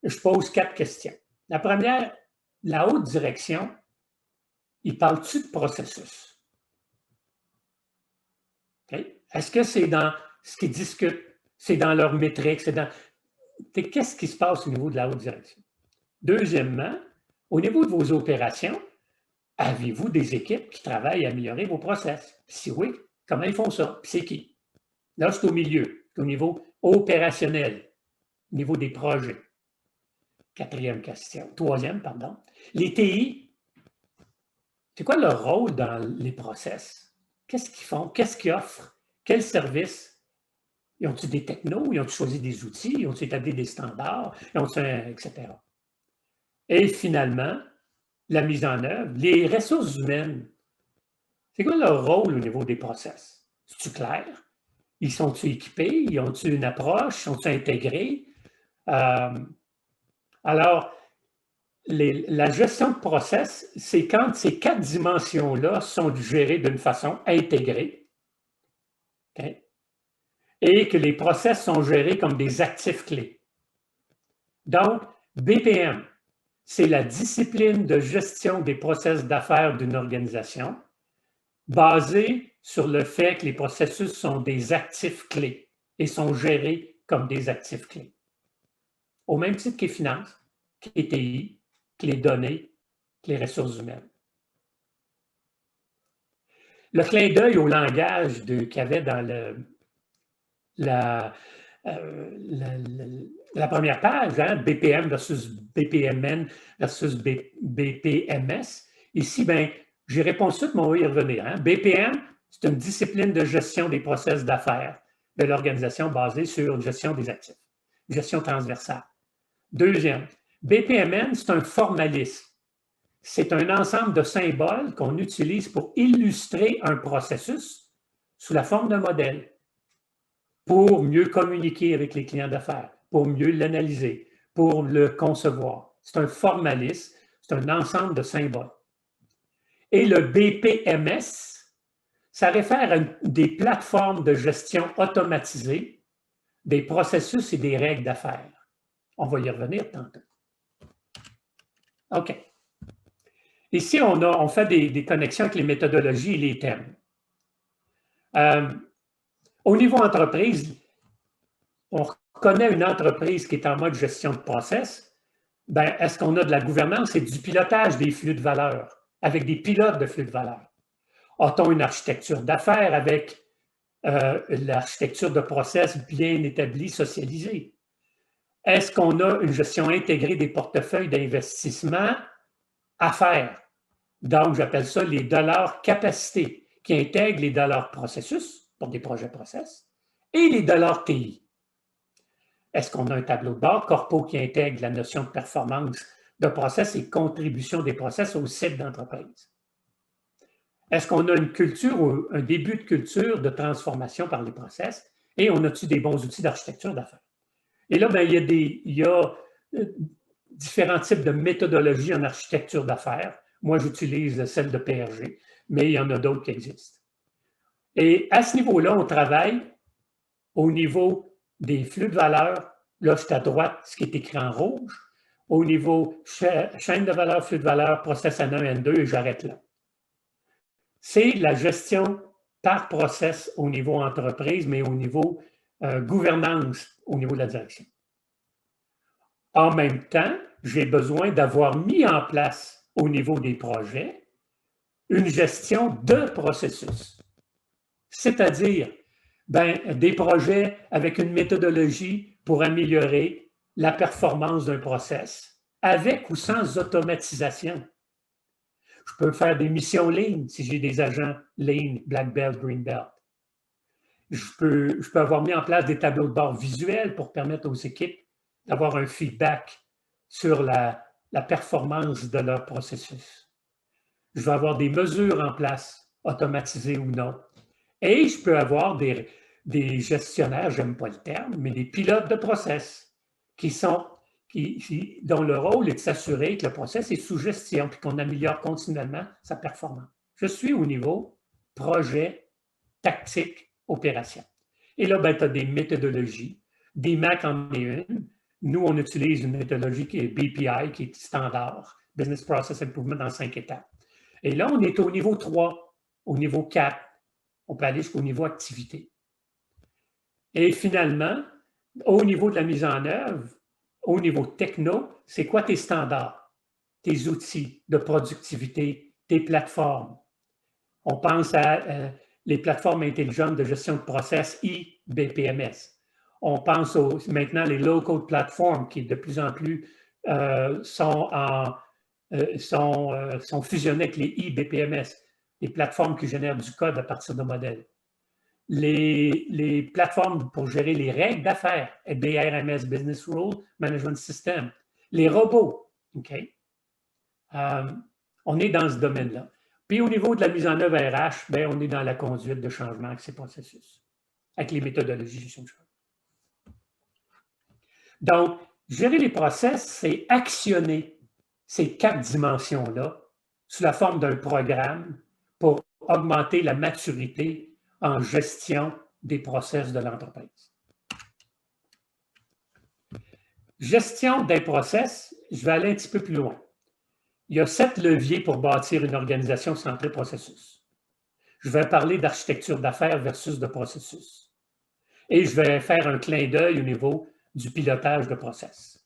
je pose 4 questions. La première, la haute direction, il parle-tu de processus? Okay? Est-ce que c'est dans ce qu'ils discutent, c'est dans leur métrique, qu'est-ce qui se passe au niveau de la haute direction? Deuxièmement, au niveau de vos opérations, avez-vous des équipes qui travaillent à améliorer vos process? Si oui, comment ils font ça? Puis c'est qui? Là, c'est au milieu, au niveau opérationnel, au niveau des projets. Troisième, pardon. Les TI, c'est quoi leur rôle dans les process? Qu'est-ce qu'ils font? Qu'est-ce qu'ils offrent? Quels services? Ils ont-ils des technos? Ils ont-ils choisi des outils? Ils ont-ils établi des standards? Etc. Et finalement, la mise en œuvre, les ressources humaines, c'est quoi leur rôle au niveau des process? C'est-tu clair? Ils sont-ils équipés? Ils ont-ils une approche? Sont-ils intégrés? Alors, la gestion de process, c'est quand ces 4 dimensions-là sont gérées d'une façon intégrée, okay? Et que les process sont gérés comme des actifs clés. Donc, BPM, c'est la discipline de gestion des process d'affaires d'une organisation basée sur le fait que les processus sont des actifs clés et sont gérés comme des actifs clés. Au même titre que les finances, que les TI, que les données, que les ressources humaines. Le clin d'œil au langage qu'il y avait dans la première page, hein, BPM versus BPMN versus BPMS. Ici, ben, j'y réponds tout de suite, mais on va y revenir. Hein. BPM, c'est une discipline de gestion des process d'affaires de l'organisation basée sur une gestion des actifs, une gestion transversale. Deuxième, BPMN, c'est un formalisme. C'est un ensemble de symboles qu'on utilise pour illustrer un processus sous la forme d'un modèle, pour mieux communiquer avec les clients d'affaires, pour mieux l'analyser, pour le concevoir. C'est un formalisme, c'est un ensemble de symboles. Et le BPMS, ça réfère à des plateformes de gestion automatisées des processus et des règles d'affaires. On va y revenir tantôt. OK. Ici, on fait des connexions avec les méthodologies et les thèmes. Au niveau entreprise, on reconnaît une entreprise qui est en mode gestion de process. Ben, est-ce qu'on a de la gouvernance et du pilotage des flux de valeur avec des pilotes de flux de valeur? A-t-on une architecture d'affaires avec l'architecture de process bien établie, socialisée? Est-ce qu'on a une gestion intégrée des portefeuilles d'investissement affaires? Donc, j'appelle ça les dollars capacité, qui intègrent les dollars processus, pour des projets process, et les dollars TI. Est-ce qu'on a un tableau de bord corpo qui intègre la notion de performance de process et contribution des process au site d'entreprise? Est-ce qu'on a une culture ou un début de culture de transformation par les process et on a-t-il des bons outils d'architecture d'affaires? Et là, ben, il y a différents types de méthodologies en architecture d'affaires. Moi, j'utilise celle de PRG, mais il y en a d'autres qui existent. Et à ce niveau-là, on travaille au niveau des flux de valeur. Là, c'est à droite ce qui est écrit en rouge. Au niveau chaîne de valeur, flux de valeur, process N1, N2, et j'arrête là. C'est la gestion par process au niveau entreprise, mais au niveau gouvernance, au niveau de la direction. En même temps, j'ai besoin d'avoir mis en place au niveau des projets une gestion de processus. C'est-à-dire des projets avec une méthodologie pour améliorer la performance d'un process, avec ou sans automatisation. Je peux faire des missions Lean si j'ai des agents Lean, Black Belt, Green Belt. Je peux avoir mis en place des tableaux de bord visuels pour permettre aux équipes d'avoir un feedback sur la performance de leur processus. Je vais avoir des mesures en place, automatisées ou non. Et je peux avoir des gestionnaires, j'aime pas le terme, mais des pilotes de process dont le rôle est de s'assurer que le process est sous gestion et qu'on améliore continuellement sa performance. Je suis au niveau projet, tactique, opération. Et là, tu as des méthodologies. DMAIC en est une. Nous, on utilise une méthodologie qui est BPI, qui est standard, Business Process Improvement en 5 étapes. Et là, on est au niveau 3, au niveau 4. On peut aller jusqu'au niveau activité. Et finalement, au niveau de la mise en œuvre, au niveau techno, c'est quoi tes standards, tes outils de productivité, tes plateformes? On pense à les plateformes intelligentes de gestion de process, IBPMS. On pense maintenant les low-code platforms qui de plus en plus sont fusionnées avec les IBPMS. les plateformes qui génèrent du code à partir de modèles, les plateformes pour gérer les règles d'affaires, BRMS, Business Rule Management System, les robots. OK? On est dans ce domaine-là. Puis au niveau de la mise en œuvre RH, bien, on est dans la conduite de changement avec ces processus, avec les méthodologies de gestion de changement. Donc, gérer les process, c'est actionner ces 4 dimensions-là sous la forme d'un programme pour augmenter la maturité en gestion des process de l'entreprise. Gestion des process, je vais aller un petit peu plus loin. Il y a 7 leviers pour bâtir une organisation centrée processus. Je vais parler d'architecture d'affaires versus de processus. Et je vais faire un clin d'œil au niveau du pilotage de process.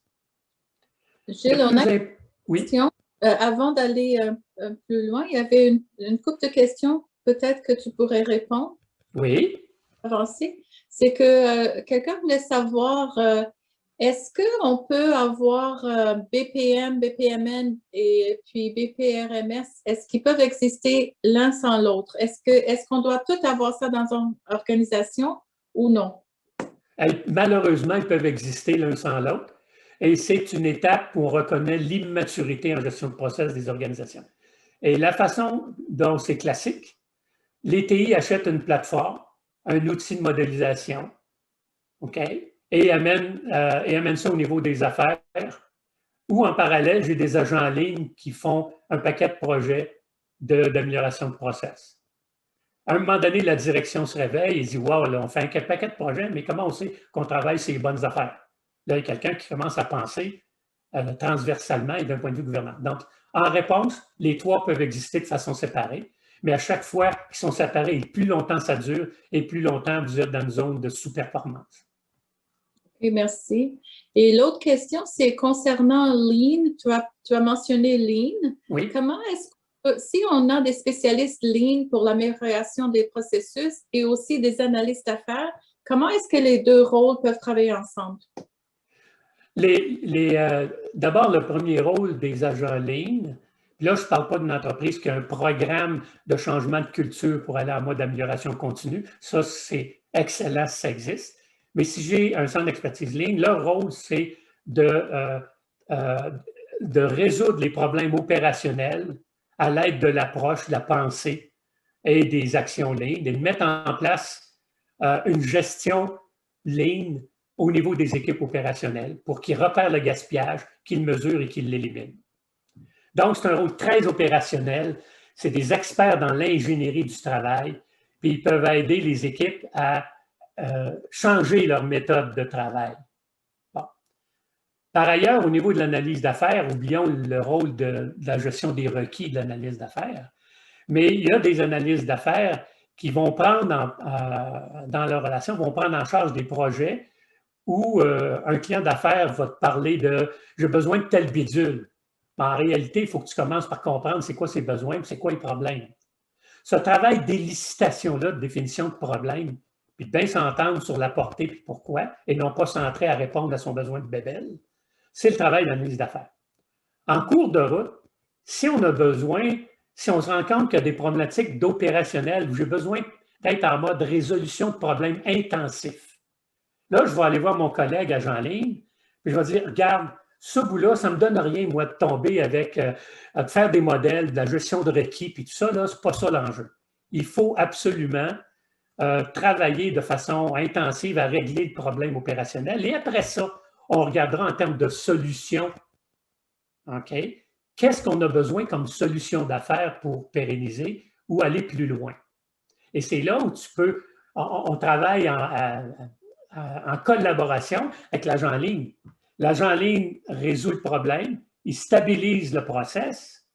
Gilles, on a une question. Avant d'aller plus loin, il y avait une couple de questions, peut-être que tu pourrais répondre. Oui. Avancer. C'est que quelqu'un voulait savoir, est-ce qu'on peut avoir BPM, BPMN et puis BPRMS, est-ce qu'ils peuvent exister l'un sans l'autre? Est-ce qu'on doit tout avoir ça dans une organisation ou non? Malheureusement, ils peuvent exister l'un sans l'autre. Et c'est une étape où on reconnaît l'immaturité en gestion de process des organisations. Et la façon dont c'est classique, les TI achètent une plateforme, un outil de modélisation, OK, et amènent ça au niveau des affaires, ou en parallèle, j'ai des agents en ligne qui font un paquet de projets d'amélioration de process. À un moment donné, la direction se réveille et dit « Wow, là, on fait un paquet de projets, mais comment on sait qu'on travaille sur les bonnes affaires? » Là, il y a quelqu'un qui commence à penser transversalement et d'un point de vue gouvernemental. Donc, en réponse, les 3 peuvent exister de façon séparée, mais à chaque fois qu'ils sont séparés, et plus longtemps ça dure, et plus longtemps vous êtes dans une zone de sous-performance. Okay, merci. Et l'autre question, c'est concernant Lean. Tu as mentionné Lean. Oui. Comment est-ce que, si on a des spécialistes Lean pour l'amélioration des processus et aussi des analystes d'affaires, comment est-ce que les 2 rôles peuvent travailler ensemble? D'abord, le premier rôle des agents Lean, là, je ne parle pas d'une entreprise qui a un programme de changement de culture pour aller en mode d'amélioration continue. Ça, c'est excellent si ça existe. Mais si j'ai un centre d'expertise Lean, leur rôle, c'est de résoudre les problèmes opérationnels à l'aide de l'approche, de la pensée et des actions Lean, et de mettre en place une gestion Lean au niveau des équipes opérationnelles pour qu'ils repèrent le gaspillage, qu'ils mesurent et qu'ils l'éliminent. Donc, c'est un rôle très opérationnel. C'est des experts dans l'ingénierie du travail, puis ils peuvent aider les équipes à changer leur méthode de travail. Bon. Par ailleurs, au niveau de l'analyse d'affaires, oublions le rôle de la gestion des requis de l'analyse d'affaires, mais il y a des analyses d'affaires qui vont prendre dans leur relation, vont prendre en charge des projets où un client d'affaires va te parler de « j'ai besoin de tel bidule ». En réalité, il faut que tu commences par comprendre c'est quoi ses besoins et c'est quoi les problèmes. Ce travail d'élicitation-là, de définition de problème, puis de bien s'entendre sur la portée puis pourquoi, et non pas centré à répondre à son besoin de bébelle, c'est le travail d'analyse d'affaires. En cours de route, si on a besoin, si on se rend compte qu'il y a des problématiques d'opérationnel, où j'ai besoin d'être en mode résolution de problèmes intensifs, là, je vais aller voir mon collègue agent en ligne, puis je vais dire, regarde, ce bout-là, ça ne me donne rien, moi, de tomber avec, de faire des modèles, de la gestion de requis, puis tout ça, là, ce n'est pas ça l'enjeu. Il faut absolument travailler de façon intensive à régler le problème opérationnel. Et après ça, on regardera en termes de solutions. OK? Qu'est-ce qu'on a besoin comme solution d'affaires pour pérenniser ou aller plus loin? Et c'est là où tu peux, on travaille en collaboration avec l'agent en ligne. L'agent en ligne résout le problème, il stabilise le process,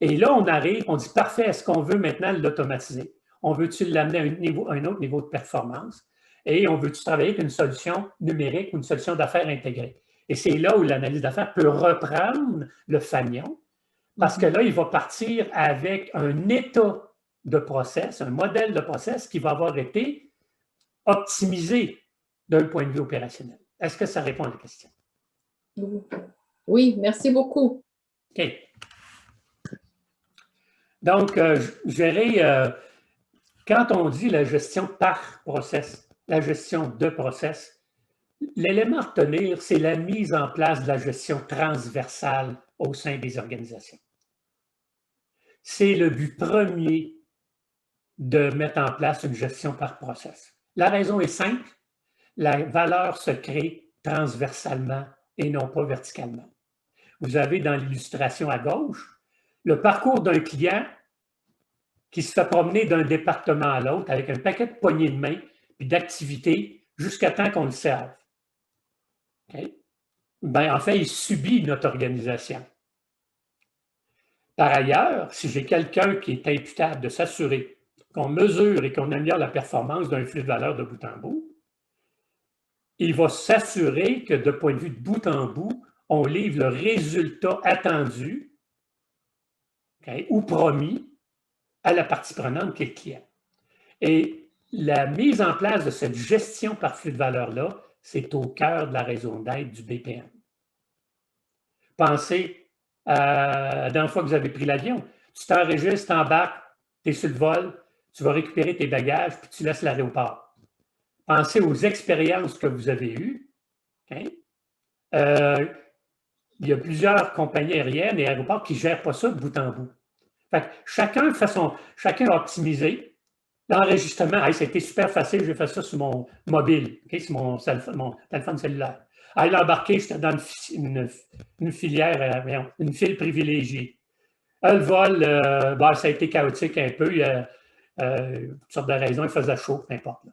et là, on arrive, on dit, parfait, est-ce qu'on veut maintenant l'automatiser? On veut-tu l'amener à un autre niveau de performance? Et on veut-tu travailler avec une solution numérique ou une solution d'affaires intégrée? Et c'est là où l'analyse d'affaires peut reprendre le fanion, parce que là, il va partir avec un état de process, un modèle de process qui va avoir été optimisé d'un point de vue opérationnel. Est-ce que ça répond à la question? Oui, merci beaucoup. OK. Donc, gérer, quand on dit la gestion par process, la gestion de process, l'élément à retenir, c'est la mise en place de la gestion transversale au sein des organisations. C'est le but premier de mettre en place une gestion par process. La raison est simple, la valeur se crée transversalement et non pas verticalement. Vous avez dans l'illustration à gauche le parcours d'un client qui se fait promener d'un département à l'autre avec un paquet de poignées de main et d'activités jusqu'à temps qu'on le serve. Okay? Ben, en fait, il subit notre organisation. Par ailleurs, si j'ai quelqu'un qui est imputable de s'assurer qu'on mesure et qu'on améliore la performance d'un flux de valeur de bout en bout, il va s'assurer que de point de vue de bout en bout, on livre le résultat attendu, okay, ou promis à la partie prenante qui est le client. Et la mise en place de cette gestion par flux de valeur-là, c'est au cœur de la raison d'être du BPM. Pensez à la dernière fois que vous avez pris l'avion. Tu t'enregistres, tu embarques, tu es sur le vol, tu vas récupérer tes bagages, puis tu laisses l'aéroport. Pensez aux expériences que vous avez eues. Okay? Il y a plusieurs compagnies aériennes et aéroports qui ne gèrent pas ça de bout en bout. Fait que chacun a optimisé. L'enregistrement, hey, ça a été super facile, j'ai fait ça sur mon mobile, okay, sur mon téléphone cellulaire. Il a embarqué, j'étais dans une filière, une file privilégiée. Le vol, ça a été chaotique un peu, il y a toutes sortes de raisons, il faisait chaud, peu importe.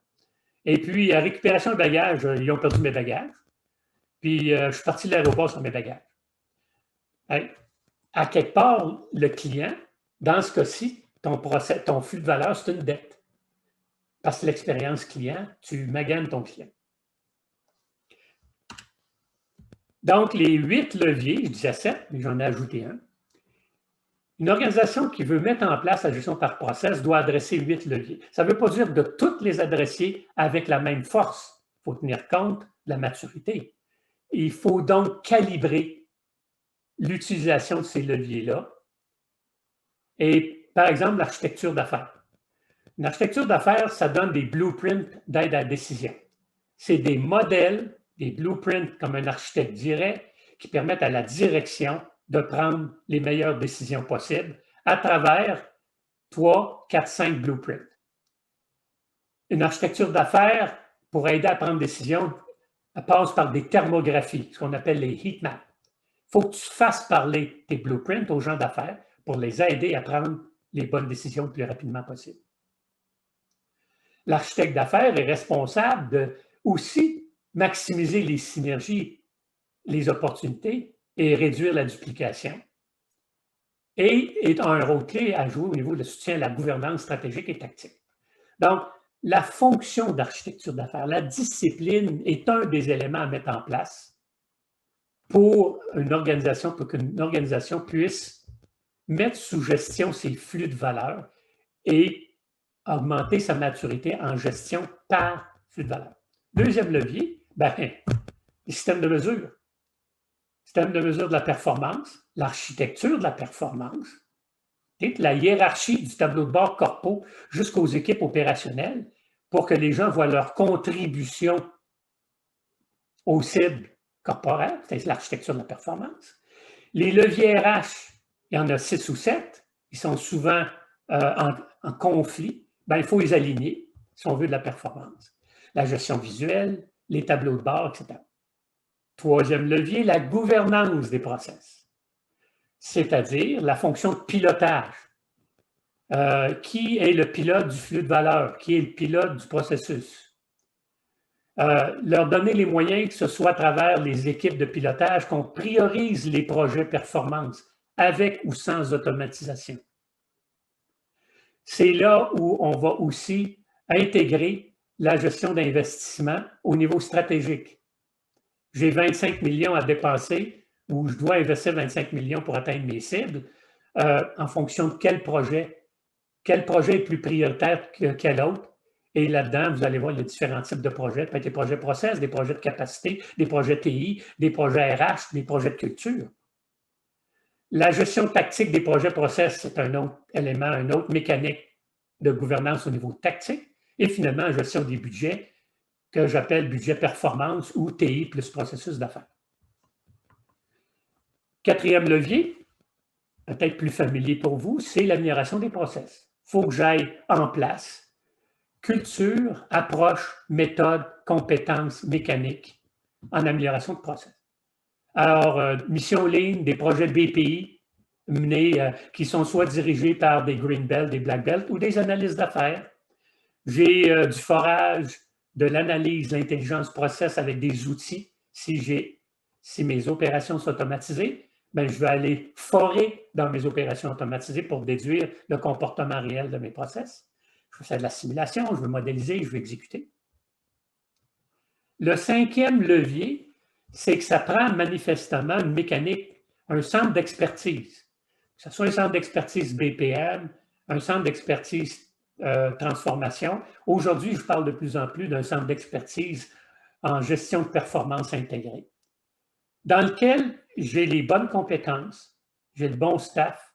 Et puis, à récupération de bagages, ils ont perdu mes bagages. Puis, je suis parti de l'aéroport sans mes bagages. Hey, à quelque part, le client, dans ce cas-ci, ton flux de valeur, c'est une dette. Parce que l'expérience client, tu maganes ton client. Donc, les 8 leviers, je disais 7, mais j'en ai ajouté un. Une organisation qui veut mettre en place la gestion par process doit adresser 8 leviers. Ça ne veut pas dire de toutes les adresser avec la même force. Il faut tenir compte de la maturité. Il faut donc calibrer l'utilisation de ces leviers-là. Et par exemple, l'architecture d'affaires. Une architecture d'affaires, ça donne des blueprints d'aide à la décision. C'est des modèles, des blueprints, comme un architecte dirait, qui permettent à la direction de prendre les meilleures décisions possibles à travers 3, 4, 5 blueprints. Une architecture d'affaires, pour aider à prendre des décisions, passe par des thermographies, ce qu'on appelle les heat maps. Il faut que tu fasses parler tes blueprints aux gens d'affaires pour les aider à prendre les bonnes décisions le plus rapidement possible. L'architecte d'affaires est responsable de aussi maximiser les synergies, les opportunités et réduire la duplication. Et est un rôle clé à jouer au niveau de soutien à la gouvernance stratégique et tactique. Donc, la fonction d'architecture d'affaires, la discipline est un des éléments à mettre en place pour qu'une organisation puisse mettre sous gestion ses flux de valeur et augmenter sa maturité en gestion par flux de valeur. Deuxième levier, les systèmes de mesure. Système de mesure de la performance, l'architecture de la performance, la hiérarchie du tableau de bord corpo jusqu'aux équipes opérationnelles pour que les gens voient leur contribution aux cibles corporelles, c'est l'architecture de la performance. Les leviers RH, il y en a 6 ou 7, ils sont souvent en conflit. Il faut les aligner si on veut de la performance. La gestion visuelle, les tableaux de bord, etc. Troisième levier, la gouvernance des process, c'est-à-dire la fonction de pilotage. Qui est le pilote du flux de valeur? Qui est le pilote du processus? Leur donner les moyens, que ce soit à travers les équipes de pilotage, qu'on priorise les projets performance, avec ou sans automatisation. C'est là où on va aussi intégrer la gestion d'investissement au niveau stratégique. J'ai 25 millions à dépenser ou je dois investir 25 millions pour atteindre mes cibles en fonction de quel projet est plus prioritaire que quel autre. Et là-dedans, vous allez voir les différents types de projets. Ça peut être des projets process, des projets de capacité, des projets TI, des projets RH, des projets de culture. La gestion tactique des projets process, c'est un autre élément, une autre mécanique de gouvernance au niveau tactique. Et finalement, la gestion des budgets, que j'appelle budget performance ou TI plus processus d'affaires. Quatrième levier, peut-être plus familier pour vous, c'est l'amélioration des process. Il faut que j'aille en place culture, approche, méthode, compétences, mécaniques en amélioration de process. Alors, mission ligne, des projets BPI menés qui sont soit dirigés par des Green Belt, des Black Belt ou des analystes d'affaires. J'ai du forage, de l'analyse, l'intelligence process avec des outils. Si mes opérations sont automatisées, bien, je vais aller forer dans mes opérations automatisées pour déduire le comportement réel de mes process. Je vais faire de la simulation, je vais modéliser, je vais exécuter. Le cinquième levier, c'est que ça prend manifestement une mécanique, un centre d'expertise. Que ce soit un centre d'expertise BPM, un centre d'expertise transformation. Aujourd'hui, je parle de plus en plus d'un centre d'expertise en gestion de performance intégrée, dans lequel j'ai les bonnes compétences, j'ai le bon staff,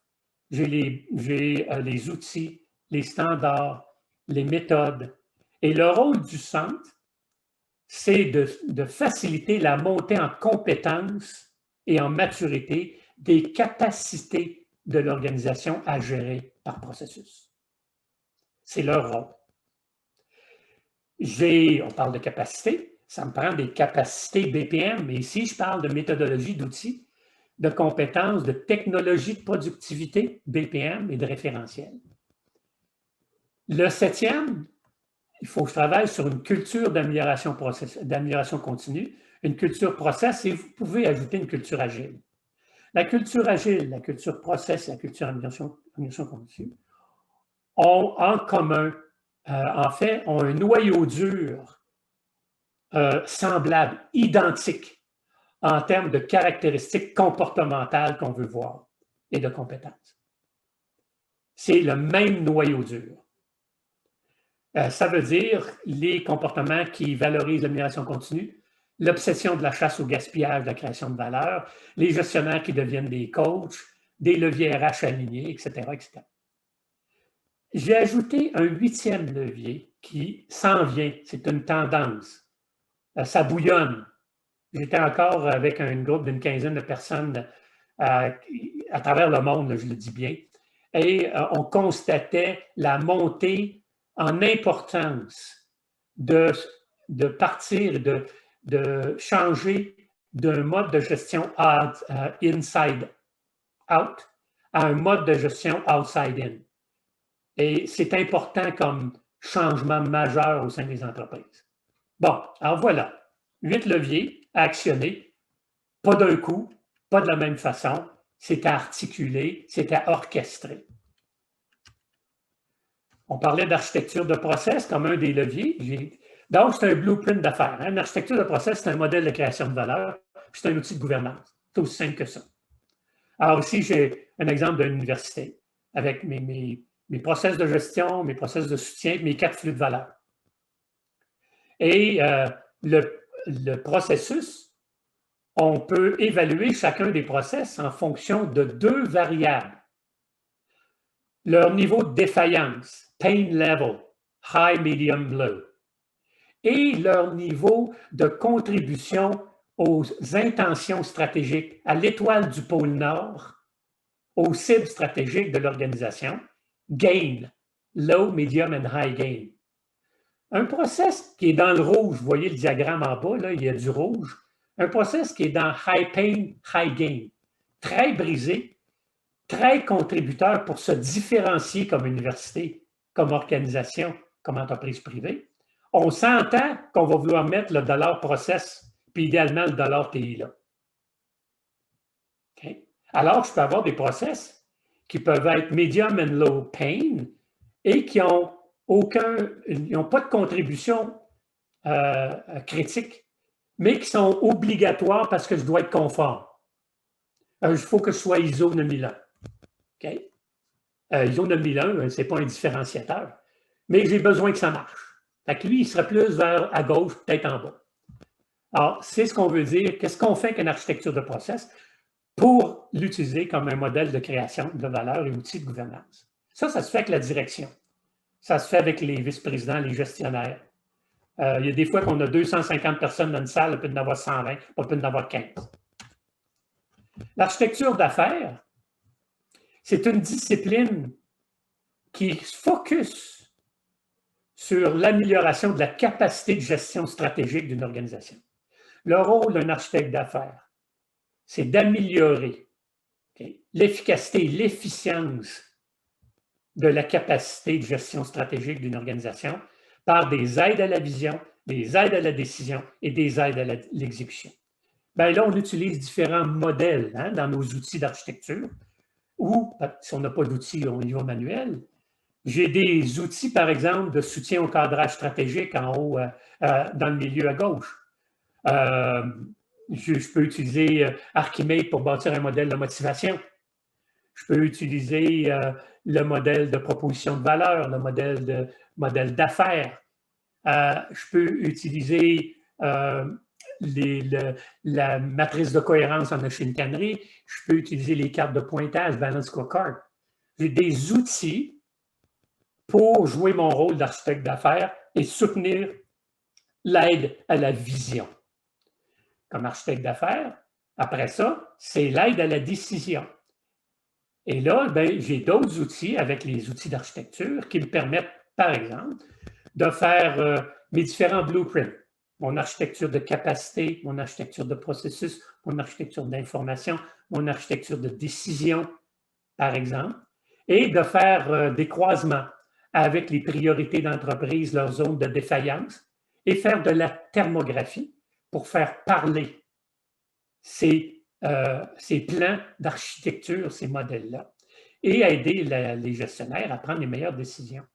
j'ai les outils, les standards, les méthodes. Et le rôle du centre, c'est de faciliter la montée en compétences et en maturité des capacités de l'organisation à gérer par processus. C'est leur rôle. On parle de capacité, ça me prend des capacités BPM, mais ici, je parle de méthodologie, d'outils, de compétences, de technologie de productivité BPM et de référentiel. Le septième, il faut que je travaille sur une culture d'amélioration continue, une culture process, et vous pouvez ajouter une culture agile. La culture agile, la culture process, la culture amélioration continue ont en commun, en fait, ont un noyau dur semblable, identique en termes de caractéristiques comportementales qu'on veut voir et de compétences. C'est le même noyau dur. Ça veut dire les comportements qui valorisent l'amélioration continue, l'obsession de la chasse au gaspillage, de la création de valeur, les gestionnaires qui deviennent des coachs, des leviers RH alignés, etc., etc. J'ai ajouté un huitième levier qui s'en vient, c'est une tendance. Ça bouillonne. J'étais encore avec un groupe d'une quinzaine de personnes à travers le monde, je le dis bien, et on constatait la montée en importance de partir, de changer d'un mode de gestion inside out à un mode de gestion outside in. Et c'est important comme changement majeur au sein des entreprises. Bon, alors voilà, 8 leviers à actionner, pas d'un coup, pas de la même façon, c'est à articuler, c'est à orchestrer. On parlait d'architecture de process comme un des leviers. Donc, c'est un blueprint d'affaires. Une architecture de process, c'est un modèle de création de valeur, puis c'est un outil de gouvernance. C'est aussi simple que ça. Alors ici, j'ai un exemple d'une université avec mes process de gestion, mes process de soutien, mes 4 flux de valeur. Et le processus, on peut évaluer chacun des process en fonction de 2 variables. Leur niveau de défaillance, pain level, high, medium, low, et leur niveau de contribution aux intentions stratégiques, à l'étoile du pôle Nord, aux cibles stratégiques de l'organisation, gain, low, medium and high gain. Un process qui est dans le rouge, vous voyez le diagramme en bas, là, il y a du rouge. Un process qui est dans high pain, high gain, très brisé, très contributeur pour se différencier comme université, comme organisation, comme entreprise privée. On s'entend qu'on va vouloir mettre le dollar process, puis idéalement le dollar TI là. Okay? Alors, je peux avoir des process qui peuvent être medium and low pain et qui n'ont pas de contribution critique, mais qui sont obligatoires parce que je dois être conforme. Il faut que je sois ISO 9001. Okay? ISO 9001, ce n'est pas un différenciateur, mais j'ai besoin que ça marche. Fait que lui, il serait plus vers à gauche, peut-être en bas. Alors, c'est ce qu'on veut dire. Qu'est-ce qu'on fait qu'une architecture de process? pour l'utiliser comme un modèle de création de valeur et outil de gouvernance. Ça se fait avec la direction. Ça se fait avec les vice-présidents, les gestionnaires. Il y a des fois qu'on a 250 personnes dans une salle, on peut en avoir 120, on peut en avoir 15. L'architecture d'affaires, c'est une discipline qui focus sur l'amélioration de la capacité de gestion stratégique d'une organisation. Le rôle d'un architecte d'affaires, c'est d'améliorer l'efficacité et l'efficience de la capacité de gestion stratégique d'une organisation par des aides à la vision, des aides à la décision et des aides à l'exécution. Bien là, on utilise différents modèles dans nos outils d'architecture ou, si on n'a pas d'outils au niveau manuel, j'ai des outils, par exemple, de soutien au cadrage stratégique en haut, dans le milieu à gauche. Je peux utiliser Archimate pour bâtir un modèle de motivation. Je peux utiliser le modèle de proposition de valeur, le modèle d'affaires. Je peux utiliser la matrice de cohérence en machine cannerie. Je peux utiliser les cartes de pointage, Balance Scorecard. J'ai des outils pour jouer mon rôle d'architecte d'affaires et soutenir l'aide à la vision. Comme architecte d'affaires, après ça, c'est l'aide à la décision. Et là, j'ai d'autres outils avec les outils d'architecture qui me permettent, par exemple, de faire mes différents blueprints. Mon architecture de capacité, mon architecture de processus, mon architecture d'information, mon architecture de décision, par exemple, et de faire des croisements avec les priorités d'entreprise, leurs zones de défaillance, et faire de la thermographie pour faire parler ces plans d'architecture, ces modèles-là, et aider les gestionnaires à prendre les meilleures décisions.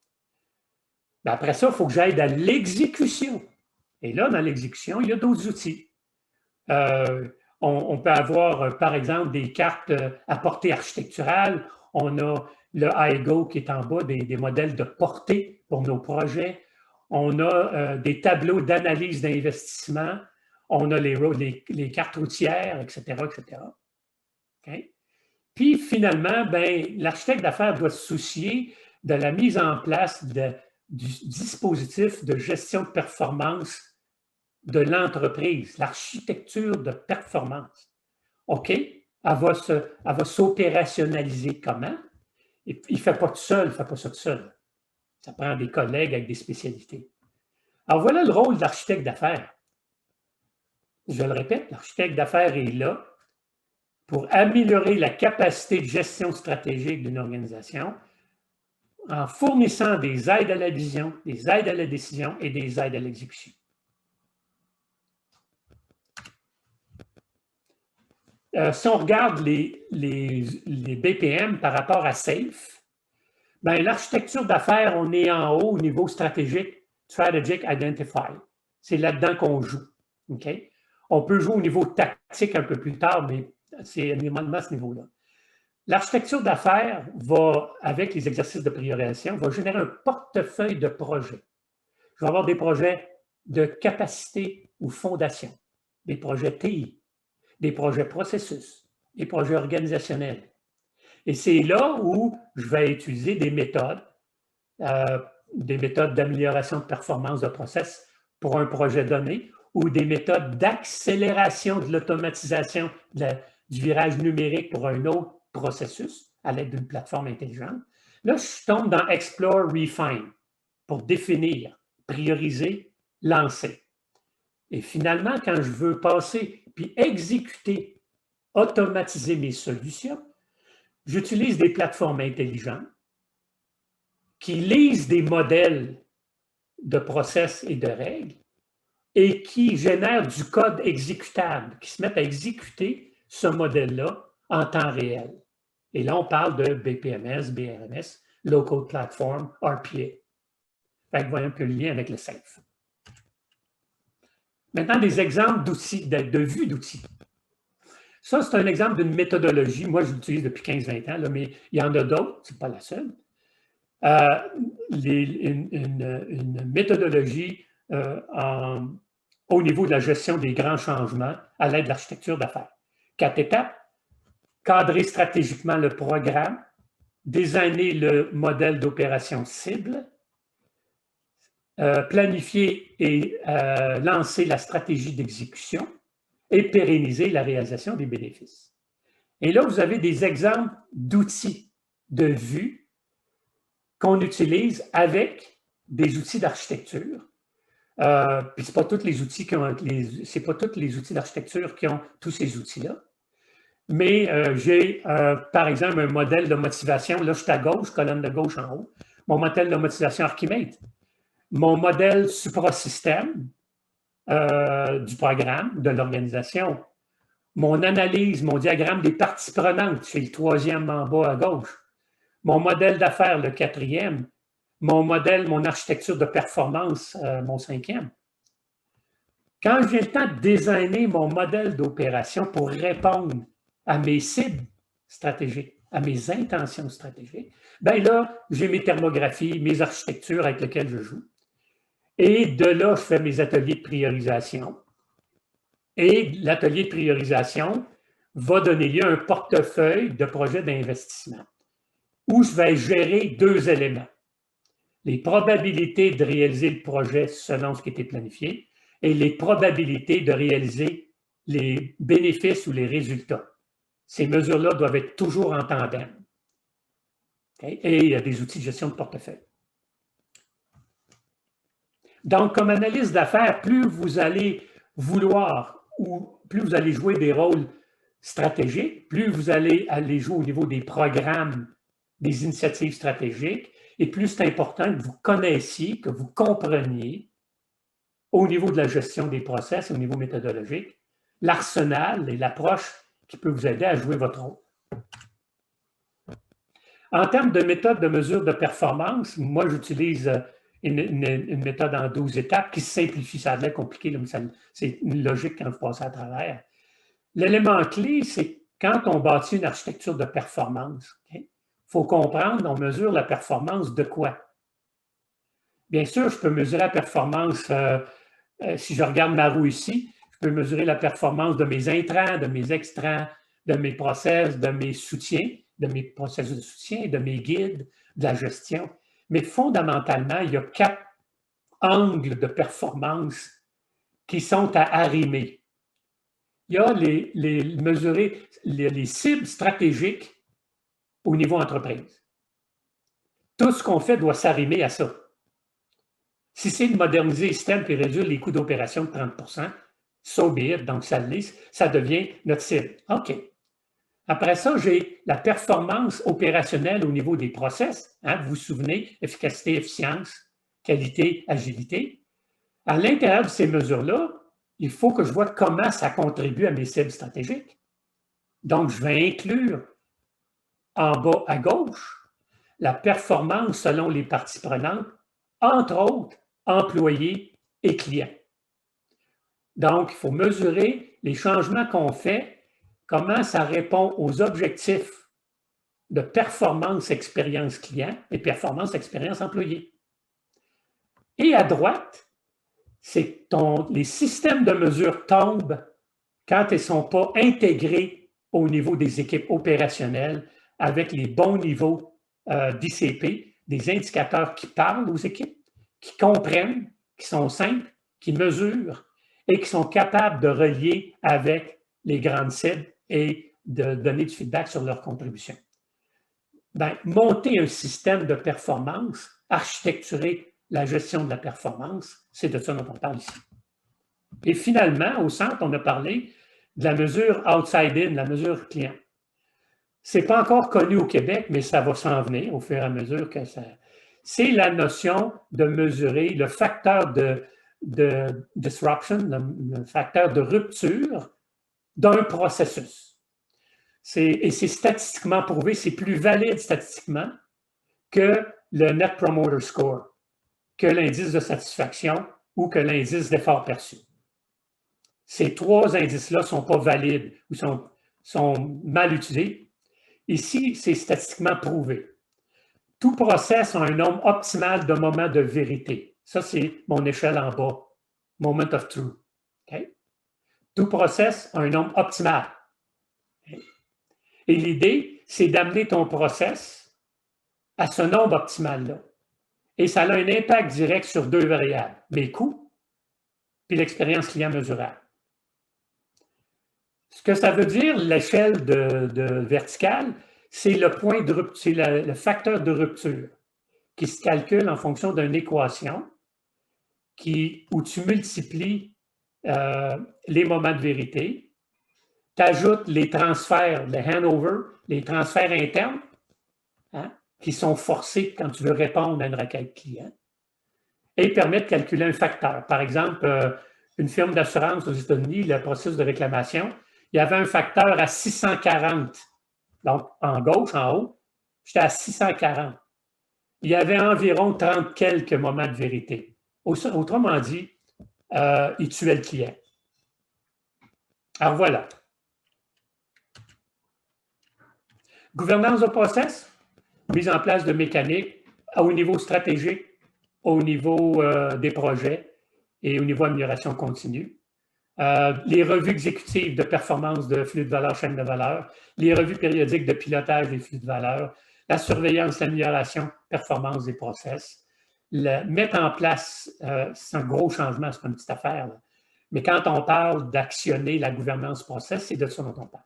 Ben après ça, il faut que j'aide à l'exécution. Et là, dans l'exécution, il y a d'autres outils. On peut avoir, par exemple, des cartes à portée architecturale. On a le IGO qui est en bas, des modèles de portée pour nos projets. On a des tableaux d'analyse d'investissement. On a les cartes routières, etc., etc. Okay? Puis, finalement, l'architecte d'affaires doit se soucier de la mise en place du dispositif de gestion de performance de l'entreprise, l'architecture de performance. OK? Elle va s'opérationnaliser comment? Il ne fait pas tout seul, il ne fait pas ça tout seul. Ça prend des collègues avec des spécialités. Alors, voilà le rôle de l'architecte d'affaires. Je le répète, l'architecte d'affaires est là pour améliorer la capacité de gestion stratégique d'une organisation en fournissant des aides à la vision, des aides à la décision et des aides à l'exécution. Si on regarde les BPM par rapport à SAFE, l'architecture d'affaires, on est en haut au niveau stratégique, Strategic Identify. C'est là-dedans qu'on joue. Okay? On peut jouer au niveau tactique un peu plus tard, mais c'est énormément à ce niveau-là. L'architecture d'affaires va, avec les exercices de priorisation, va générer un portefeuille de projets. Je vais avoir des projets de capacité ou fondation, des projets TI, des projets processus, des projets organisationnels. Et c'est là où je vais utiliser des méthodes d'amélioration de performance de process pour un projet donné ou des méthodes d'accélération de l'automatisation du virage numérique pour un autre processus à l'aide d'une plateforme intelligente. Là, je tombe dans Explore, Refine pour définir, prioriser, lancer. Et finalement, quand je veux passer puis exécuter, automatiser mes solutions, j'utilise des plateformes intelligentes qui lisent des modèles de process et de règles et qui génèrent du code exécutable, qui se mettent à exécuter ce modèle-là en temps réel. Et là, on parle de BPMS, BRMS, Low-Code Platform, RPA. Fait que vous voyez un peu le lien avec le SAFE. Maintenant, des exemples d'outils, de vue d'outils. Ça, c'est un exemple d'une méthodologie. Moi, je l'utilise depuis 15-20 ans, là, mais il y en a d'autres, ce n'est pas la seule. Une méthodologie au niveau de la gestion des grands changements à l'aide de l'architecture d'affaires. 4 étapes, cadrer stratégiquement le programme, designer le modèle d'opération cible, planifier et lancer la stratégie d'exécution et pérenniser la réalisation des bénéfices. Et là, vous avez des exemples d'outils de vue qu'on utilise avec des outils d'architecture. Puis ce n'est pas tous les outils d'architecture qui ont tous ces outils-là. Mais j'ai, par exemple, un modèle de motivation. Là, je suis à gauche, colonne de gauche en haut. Mon modèle de motivation Archimède. Mon modèle suprasystème du programme, de l'organisation. Mon analyse, mon diagramme des parties prenantes, c'est le troisième en bas à gauche. Mon modèle d'affaires, le quatrième. Mon modèle, mon architecture de performance, mon cinquième. Quand j'ai le temps de designer mon modèle d'opération pour répondre à mes cibles stratégiques, à mes intentions stratégiques, bien là, j'ai mes thermographies, mes architectures avec lesquelles je joue. Et de là, je fais mes ateliers de priorisation. Et l'atelier de priorisation va donner lieu à un portefeuille de projets d'investissement où je vais gérer deux éléments. Les probabilités de réaliser le projet selon ce qui était planifié et les probabilités de réaliser les bénéfices ou les résultats. Ces mesures-là doivent être toujours en tandem. Okay? Et il y a des outils de gestion de portefeuille. Donc, comme analyste d'affaires, plus vous allez vouloir ou plus vous allez jouer des rôles stratégiques, plus vous allez jouer au niveau des programmes, des initiatives stratégiques, et plus c'est important que vous connaissiez, que vous compreniez au niveau de la gestion des process, au niveau méthodologique, l'arsenal et l'approche qui peut vous aider à jouer votre rôle. En termes de méthode de mesure de performance, moi, j'utilise une méthode en 12 étapes qui simplifie. Ça a l'air compliqué, mais c'est une logique quand vous passez à travers. L'élément clé, c'est quand on bâtit une architecture de performance, il faut comprendre, on mesure la performance de quoi? Bien sûr, je peux mesurer la performance, si je regarde ma roue ici, je peux mesurer la performance de mes intrants, de mes extrants, de mes process, de mes soutiens, de mes processus de soutien, de mes guides, de la gestion. Mais fondamentalement, il y a 4 angles de performance qui sont à arrimer. Il y a mesurer les cibles stratégiques au niveau entreprise. Tout ce qu'on fait doit s'arrimer à ça. Si c'est de moderniser le système et réduire les coûts d'opération de 30%, so be it, donc ça devient notre cible. OK. Après ça, j'ai la performance opérationnelle au niveau des process. Hein, vous vous souvenez, efficacité, efficience, qualité, agilité. À l'intérieur de ces mesures-là, il faut que je vois comment ça contribue à mes cibles stratégiques. Donc, je vais inclure en bas à gauche la performance selon les parties prenantes, entre autres employés et clients. Donc, il faut mesurer les changements qu'on fait, comment ça répond aux objectifs de performance expérience client et performance expérience employé. Et à droite, c'est les systèmes de mesure tombent quand ils ne sont pas intégrés au niveau des équipes opérationnelles avec les bons niveaux d'ICP, des indicateurs qui parlent aux équipes, qui comprennent, qui sont simples, qui mesurent et qui sont capables de relier avec les grandes cibles et de donner du feedback sur leur contribution. Bien, monter un système de performance, architecturer la gestion de la performance, c'est de ça dont on parle ici. Et finalement, au centre, on a parlé de la mesure outside-in, la mesure client. Ce n'est pas encore connu au Québec, mais ça va s'en venir au fur et à mesure que ça... C'est la notion de mesurer le facteur de disruption, le facteur de rupture d'un processus. Et c'est statistiquement prouvé, c'est plus valide statistiquement que le Net Promoter Score, que l'indice de satisfaction ou que l'indice d'effort perçu. Ces 3 indices-là ne sont pas valides ou sont mal utilisés. Ici, c'est statistiquement prouvé. Tout process a un nombre optimal de moments de vérité. Ça, c'est mon échelle en bas, moment of truth. Okay? Tout process a un nombre optimal. Okay? Et l'idée, c'est d'amener ton process à ce nombre optimal-là. Et ça a un impact direct sur deux variables, les coûts puis l'expérience client mesurable. Ce que ça veut dire, l'échelle de verticale, c'est le point de rupture, c'est le facteur de rupture qui se calcule en fonction d'une équation où tu multiplies les moments de vérité, tu ajoutes les transferts, les handover, les transferts internes, hein, qui sont forcés quand tu veux répondre à une requête client, et permet de calculer un facteur. Par exemple, une firme d'assurance aux États-Unis, le processus de réclamation, il y avait un facteur à 640. Donc, en gauche, en haut, j'étais à 640. Il y avait environ 30 quelques moments de vérité. Autrement dit, il tuait le client. Alors voilà. Gouvernance de process, mise en place de mécaniques au niveau stratégique, au niveau des projets et au niveau amélioration continue. Les revues exécutives de performance de flux de valeur, chaîne de valeur, les revues périodiques de pilotage des flux de valeur, la surveillance, l'amélioration, performance des process, mettre en place, c'est un gros changement, c'est pas une petite affaire, là. Mais quand on parle d'actionner la gouvernance process, c'est de ça dont on parle.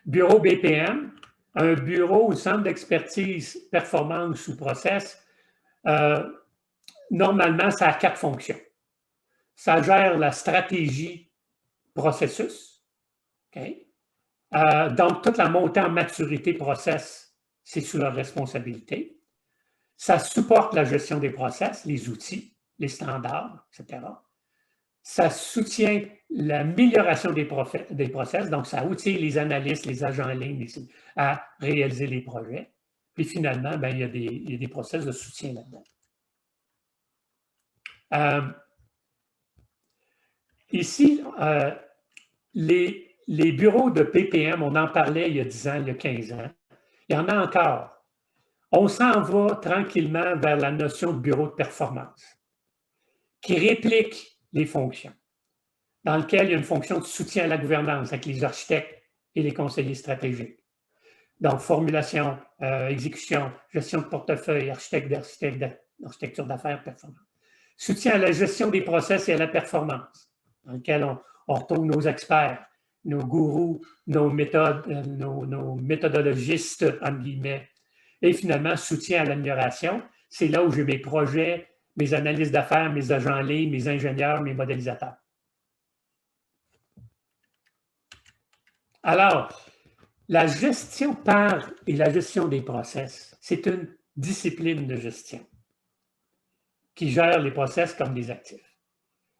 Bureau BPM, un bureau ou centre d'expertise performance ou process, normalement, ça a 4 fonctions. Ça gère la stratégie processus. Okay? Donc, toute la montée en maturité process, c'est sous leur responsabilité. Ça supporte la gestion des process, les outils, les standards, etc. Ça soutient l'amélioration des process, donc ça outille les analystes, les agents en ligne à réaliser les projets. Puis finalement, ben, il y a des process de soutien là-dedans. Ici, les bureaux de PPM, on en parlait il y a 10 ans, il y a 15 ans. Il y en a encore. On s'en va tranquillement vers la notion de bureau de performance qui réplique les fonctions, dans lequel il y a une fonction de soutien à la gouvernance avec les architectes et les conseillers stratégiques. Donc, formulation, exécution, gestion de portefeuille, architecture d'affaires, performance. Soutien à la gestion des process et à la performance, dans lequel on retrouve nos experts, nos gourous, nos méthodologistes, entre guillemets. Et finalement, soutien à l'amélioration. C'est là où j'ai mes projets, mes analyses d'affaires, mes agents en ligne, mes ingénieurs, mes modélisateurs. Alors, la gestion par et la gestion des process, c'est une discipline de gestion qui gère les process comme des actifs.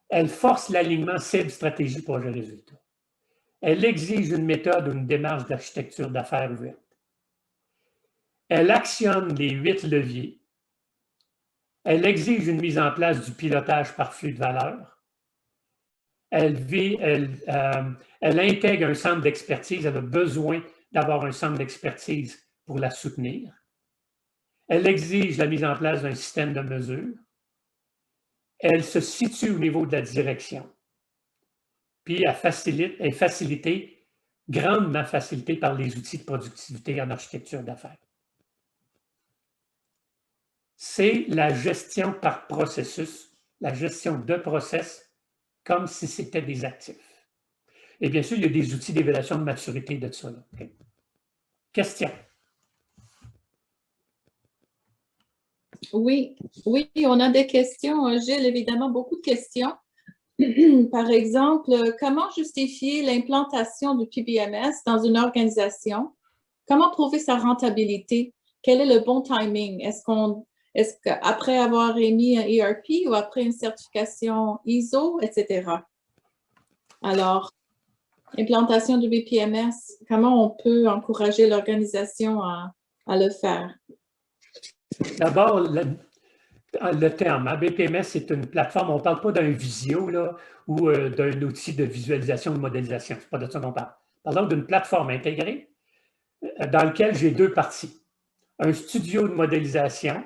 Elle force l'alignement cible, stratégie, projet, résultat. Elle exige une méthode ou une démarche d'architecture d'affaires ouverte. Elle actionne les 8 leviers. Elle exige une mise en place du pilotage par flux de valeur. Elle intègre un centre d'expertise. Elle a besoin d'avoir un centre d'expertise pour la soutenir. Elle exige la mise en place d'un système de mesure. Elle se situe au niveau de la direction. Puis elle est facilitée, grandement facilitée par les outils de productivité en architecture d'affaires. C'est la gestion par processus, la gestion de process comme si c'était des actifs. Et bien sûr, il y a des outils d'évaluation de maturité de ça. Okay? Question? Oui, on a des questions. Gilles, évidemment, beaucoup de questions. Par exemple, comment justifier l'implantation du PBMS dans une organisation? Comment prouver sa rentabilité? Quel est le bon timing? Est-ce qu'après avoir émis un ERP ou après une certification ISO, etc.? Alors, implantation du BPMS, comment on peut encourager l'organisation à le faire? D'abord, le terme, BPMS, c'est une plateforme, on ne parle pas d'un visio là, ou d'un outil de visualisation, de modélisation. Ce n'est pas de ça qu'on parle. Parlons d'une plateforme intégrée dans laquelle j'ai 2 parties. Un studio de modélisation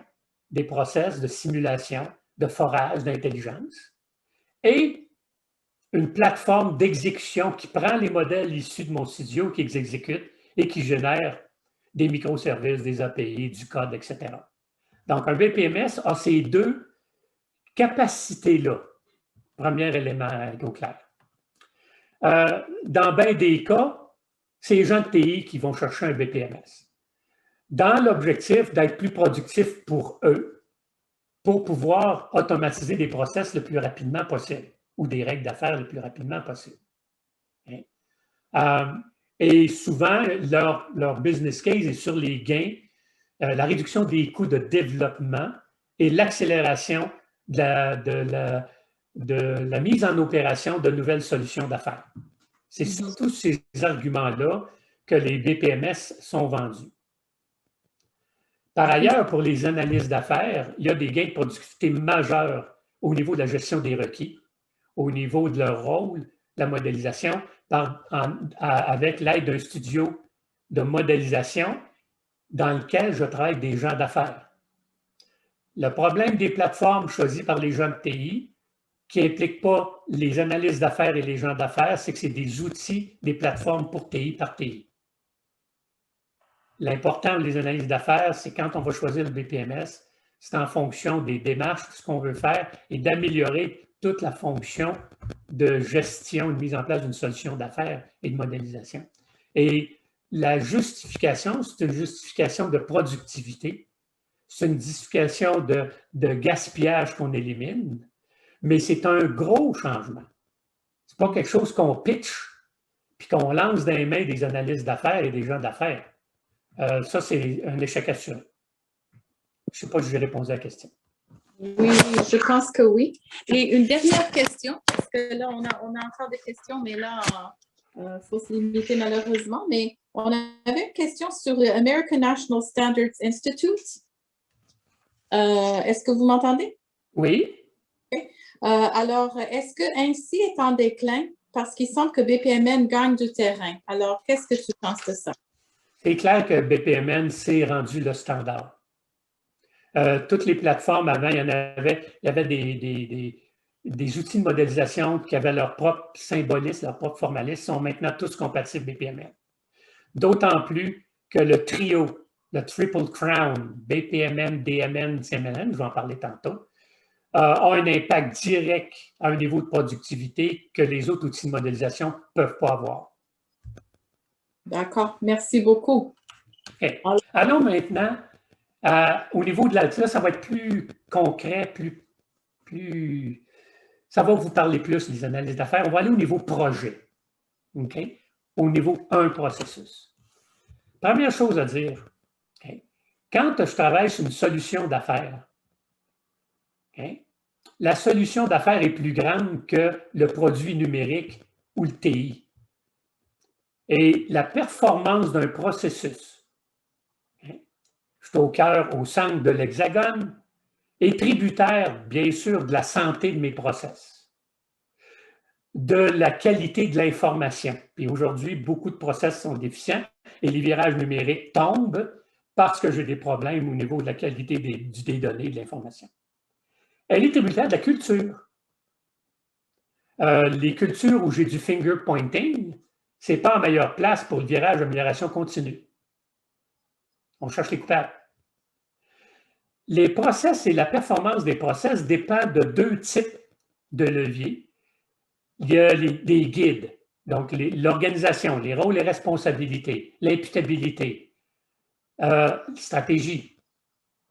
des process, de simulation, de forage, d'intelligence, et une plateforme d'exécution qui prend les modèles issus de mon studio, qui les exécute et qui génère des microservices, des API, du code, etc. Donc, un BPMS a ces deux capacités-là. Premier élément au clair. Dans bien des cas, c'est les gens de TI qui vont chercher un BPMS. Dans l'objectif d'être plus productif pour eux, pour pouvoir automatiser des process le plus rapidement possible ou des règles d'affaires le plus rapidement possible. Et souvent, leur business case est sur les gains, la réduction des coûts de développement et l'accélération de la mise en opération de nouvelles solutions d'affaires. C'est surtout ces arguments-là que les BPMS sont vendus. Par ailleurs, pour les analystes d'affaires, il y a des gains de productivité majeurs au niveau de la gestion des requis, au niveau de leur rôle, la modélisation, avec l'aide d'un studio de modélisation dans lequel je travaille avec des gens d'affaires. Le problème des plateformes choisies par les gens de TI, qui n'impliquent pas les analystes d'affaires et les gens d'affaires, c'est que c'est des outils, des plateformes pour TI par TI. L'important des analyses d'affaires, c'est quand on va choisir le BPMS, c'est en fonction des démarches, de ce qu'on veut faire et d'améliorer toute la fonction de gestion, de mise en place d'une solution d'affaires et de modélisation. Et la justification, c'est une justification de productivité, c'est une justification de gaspillage qu'on élimine, mais c'est un gros changement. Ce n'est pas quelque chose qu'on pitch puis qu'on lance dans les mains des analystes d'affaires et des gens d'affaires. Ça, c'est un échec assuré. Je ne sais pas si j'ai répondu à la question. Oui, je pense que oui. Et une dernière question, parce que là, on a encore des questions, mais là, il faut se limiter malheureusement. Mais on avait une question sur le American National Standards Institute. Est-ce que vous m'entendez? Oui. Okay. Alors, est-ce que ainsi est en déclin? Parce qu'il semble que BPMN gagne du terrain. Alors, qu'est-ce que tu penses de ça? C'est clair que BPMN s'est rendu le standard. Toutes les plateformes avant, il y avait des outils de modélisation qui avaient leur propre symbolisme, leur propre formalisme, sont maintenant tous compatibles BPMN. D'autant plus que le trio, le Triple Crown, BPMN, DMN, CMN, je vais en parler tantôt, a un impact direct à un niveau de productivité que les autres outils de modélisation ne peuvent pas avoir. D'accord, merci beaucoup. Okay. Allons maintenant au niveau de la... Là, ça va être plus concret, ça va vous parler plus, les analyses d'affaires. On va aller au niveau projet, okay? Au niveau 1 processus. Première chose à dire, okay? Quand je travaille sur une solution d'affaires, okay? La solution d'affaires est plus grande que le produit numérique ou le TI. Et la performance d'un processus, okay? Je suis au cœur, au centre de l'hexagone, est tributaire, bien sûr, de la santé de mes process, de la qualité de l'information. Puis aujourd'hui, beaucoup de process sont déficients et les virages numériques tombent parce que j'ai des problèmes au niveau de la qualité des données et de l'information. Elle est tributaire de la culture. Les cultures où j'ai du finger pointing, ce n'est pas en meilleure place pour le virage d'amélioration continue. On cherche les coupables. Les process et la performance des process dépendent de deux types de leviers. Il y a des guides, donc l'organisation, les rôles et responsabilités, l'imputabilité, stratégie.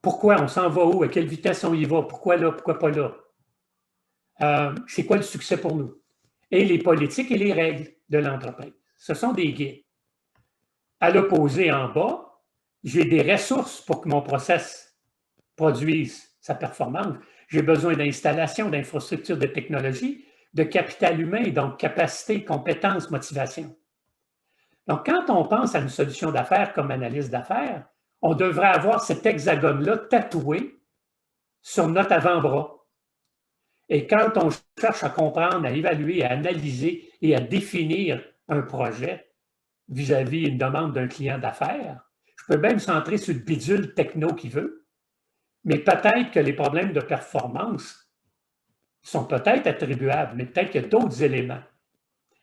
Pourquoi on s'en va où, à quelle vitesse on y va, pourquoi là, pourquoi pas là. C'est quoi le succès pour nous? Et les politiques et les règles de l'entreprise. Ce sont des guides. À l'opposé, en bas, j'ai des ressources pour que mon process produise sa performance. J'ai besoin d'installations, d'infrastructures, de technologies, de capital humain, donc capacité, compétences, motivation. Donc, quand on pense à une solution d'affaires comme analyse d'affaires, on devrait avoir cet hexagone-là tatoué sur notre avant-bras. Et quand on cherche à comprendre, à évaluer, à analyser et à définir un projet vis-à-vis une demande d'un client d'affaires, je peux même me centrer sur le bidule techno qu'il veut, mais peut-être que les problèmes de performance sont peut-être attribuables, mais peut-être qu'il y a d'autres éléments.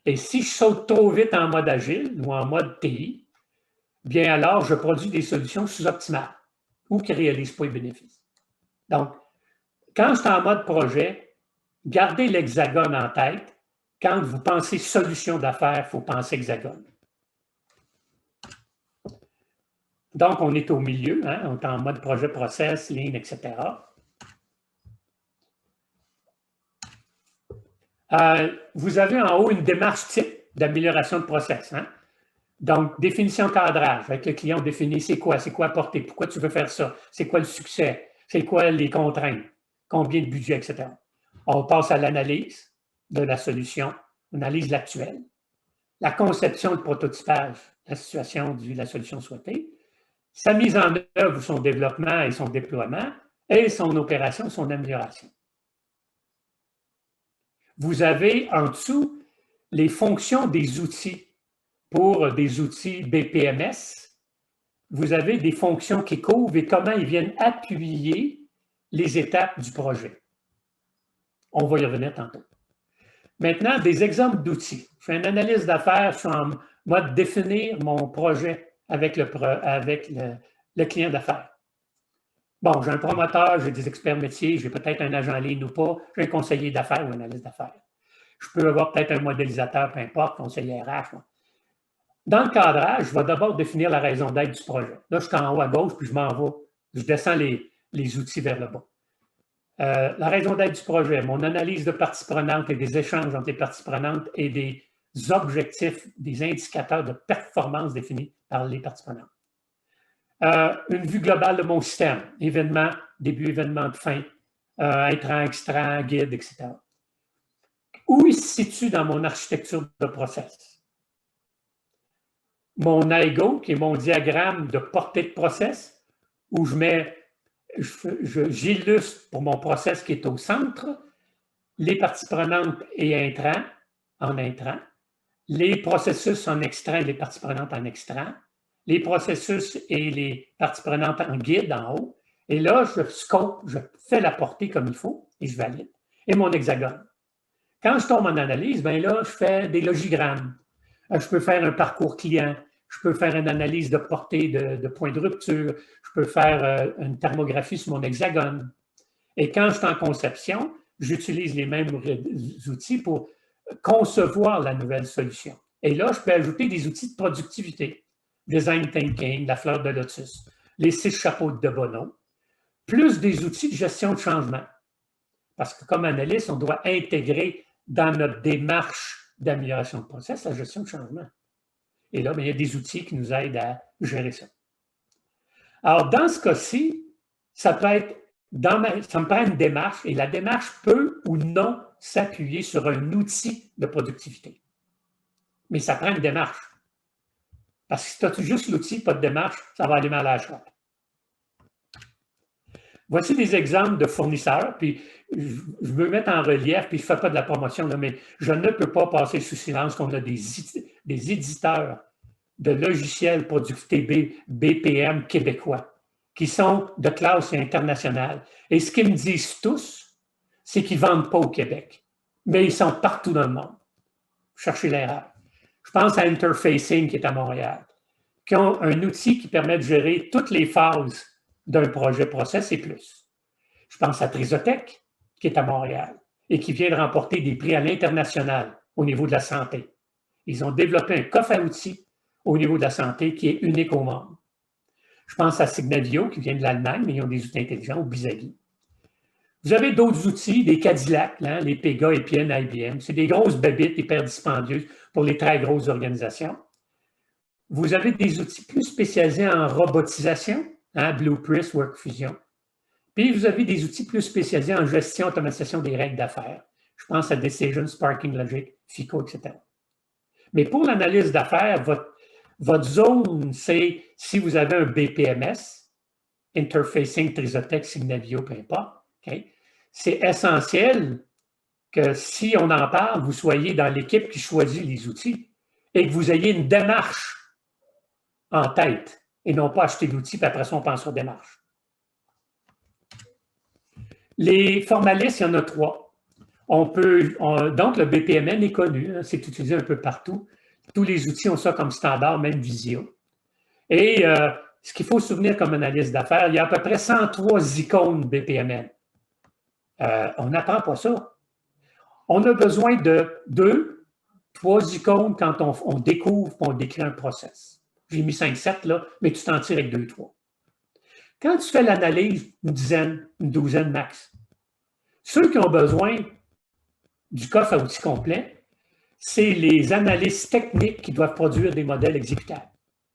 Et si je saute trop vite en mode agile ou en mode TI, bien alors je produis des solutions sous-optimales ou qui ne réalisent pas les bénéfices. Donc, quand je suis en mode projet, gardez l'hexagone en tête. Quand vous pensez solution d'affaires, il faut penser hexagone. Donc, on est au milieu, hein? On est en mode projet, process, lean, etc. Vous avez en haut une démarche type d'amélioration de process. Hein? Donc, définition cadrage. Avec le client, on définit c'est quoi apporter, pourquoi tu veux faire ça, c'est quoi le succès, c'est quoi les contraintes, combien de budget, etc. On passe à l'analyse de la solution, on analyse l'actuel, la conception, le prototypage, la situation de la solution souhaitée, sa mise en œuvre, son développement et son déploiement, et son opération, son amélioration. Vous avez en dessous les fonctions des outils. Pour des outils BPMS, vous avez des fonctions qui couvrent et comment ils viennent appuyer les étapes du projet. On va y revenir tantôt. Maintenant, des exemples d'outils. Je fais une analyse d'affaires, je suis en mode définir mon projet avec le client d'affaires. Bon, j'ai un promoteur, j'ai des experts métiers, j'ai peut-être un agent en ligne ou pas, j'ai un conseiller d'affaires ou un analyste d'affaires. Je peux avoir peut-être un modélisateur, peu importe, conseiller RH. Dans le cadrage, je vais d'abord définir la raison d'être du projet. Là, je suis en haut à gauche, puis je m'en vais. Je descends les outils vers le bas. La raison d'être du projet, mon analyse de parties prenantes et des échanges entre les parties prenantes et des objectifs, des indicateurs de performance définis par les parties prenantes. Une vue globale de mon système, événement, début, événement de fin, intrant, extrant, guide, etc. Où il se situe dans mon architecture de process? Mon AIGO, qui est mon diagramme de portée de process, où j'illustre pour mon process qui est au centre, les parties prenantes et intrants en intrant, les processus en extrant et les parties prenantes en extrant, les processus et les parties prenantes en guide en haut. Et là, je scope, je fais la portée comme il faut et je valide. Et mon hexagone. Quand je tombe en analyse, bien là, je fais des logigrammes. Je peux faire un parcours client. Je peux faire une analyse de portée de points de rupture. Je peux faire une thermographie sur mon hexagone. Et quand je suis en conception, j'utilise les mêmes outils pour concevoir la nouvelle solution. Et là, je peux ajouter des outils de productivité. Design Thinking, la fleur de lotus, les 6 chapeaux de Bono, plus des outils de gestion de changement. Parce que comme analyste, on doit intégrer dans notre démarche d'amélioration de process la gestion de changement. Et là, bien, il y a des outils qui nous aident à gérer ça. Alors, dans ce cas-ci, ça peut être, ça me prend une démarche et la démarche peut ou non s'appuyer sur un outil de productivité. Mais ça prend une démarche. Parce que si tu as juste l'outil, pas de démarche, ça va aller mal à la choix. Voici des exemples de fournisseurs, puis je veux mettre en relief, puis je ne fais pas de la promotion, là, mais je ne peux pas passer sous silence qu'on a des éditeurs de logiciels productivité BPM québécois qui sont de classe internationale. Et ce qu'ils me disent tous, c'est qu'ils ne vendent pas au Québec, mais ils sont partout dans le monde. Cherchez l'erreur. Je pense à Interfacing qui est à Montréal, qui ont un outil qui permet de gérer toutes les phases d'un projet process et plus. Je pense à Trisotech, qui est à Montréal et qui vient de remporter des prix à l'international au niveau de la santé. Ils ont développé un coffre à outils au niveau de la santé qui est unique au monde. Je pense à Signavio, qui vient de l'Allemagne, mais ils ont des outils intelligents, ou Bizagi. Vous avez d'autres outils, des Cadillac, hein, les Pega, EPN, IBM. C'est des grosses babites hyper dispendieuses pour les très grosses organisations. Vous avez des outils plus spécialisés en robotisation, hein, Blueprint, WorkFusion. Puis vous avez des outils plus spécialisés en gestion, automatisation des règles d'affaires. Je pense à Decision, Sparking Logic, FICO, etc. Mais pour l'analyse d'affaires, votre zone, c'est si vous avez un BPMS, Interfacing, Trisotech, Signavio, peu importe. Okay? C'est essentiel que si on en parle, vous soyez dans l'équipe qui choisit les outils et que vous ayez une démarche en tête et non pas acheter l'outil, puis après ça, on pense aux démarches. Les formalistes, il y en a 3. donc, le BPMN est connu, hein, c'est utilisé un peu partout. Tous les outils ont ça comme standard, même Visio. Et ce qu'il faut se souvenir comme analyse d'affaires, il y a à peu près 103 icônes BPMN. On n'apprend pas ça. On a besoin de 2, 3 icônes quand on découvre, on décrit un process. J'ai mis 5, 7 là, mais tu t'en tires avec 2, 3. Quand tu fais l'analyse, une dizaine, une douzaine max. Ceux qui ont besoin du coffre à outils complet, c'est les analystes techniques qui doivent produire des modèles exécutables.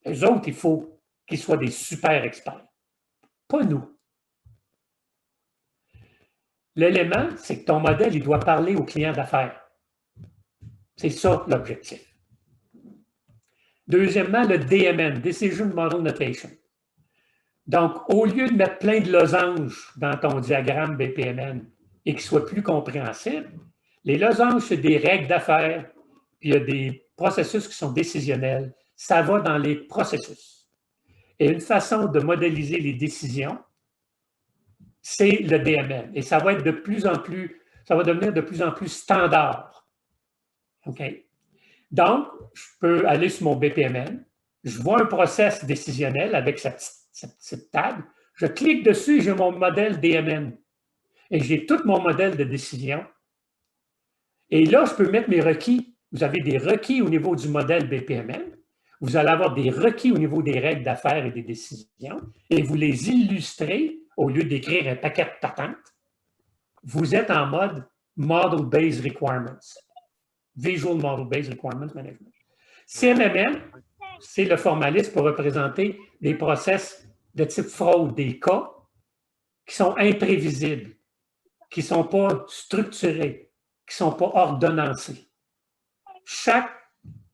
Les autres, il faut qu'ils soient des super experts. Pas nous. L'élément, c'est que ton modèle, il doit parler au client d'affaires. C'est ça l'objectif. Deuxièmement, le DMN, Decision Model Notation. Donc, au lieu de mettre plein de losanges dans ton diagramme BPMN et qu'il soit plus compréhensible, les losanges, c'est des règles d'affaires, puis il y a des processus qui sont décisionnels. Ça va dans les processus. Et une façon de modéliser les décisions, c'est le DMN. Et ça va être ça va devenir de plus en plus standard. OK? Donc, je peux aller sur mon BPMN, je vois un process décisionnel avec cette petite table, je clique dessus et j'ai mon modèle DMN. Et j'ai tout mon modèle de décision. Et là, je peux mettre mes requis. Vous avez des requis au niveau du modèle BPMN. Vous allez avoir des requis au niveau des règles d'affaires et des décisions. Et vous les illustrez au lieu d'écrire un paquet de patentes. Vous êtes en mode Model-Based Requirements. Visual Model-Based Requirements Management. CMMM, c'est le formaliste pour représenter des process de type fraude, des cas qui sont imprévisibles, qui ne sont pas structurés, qui ne sont pas ordonnancés. Chaque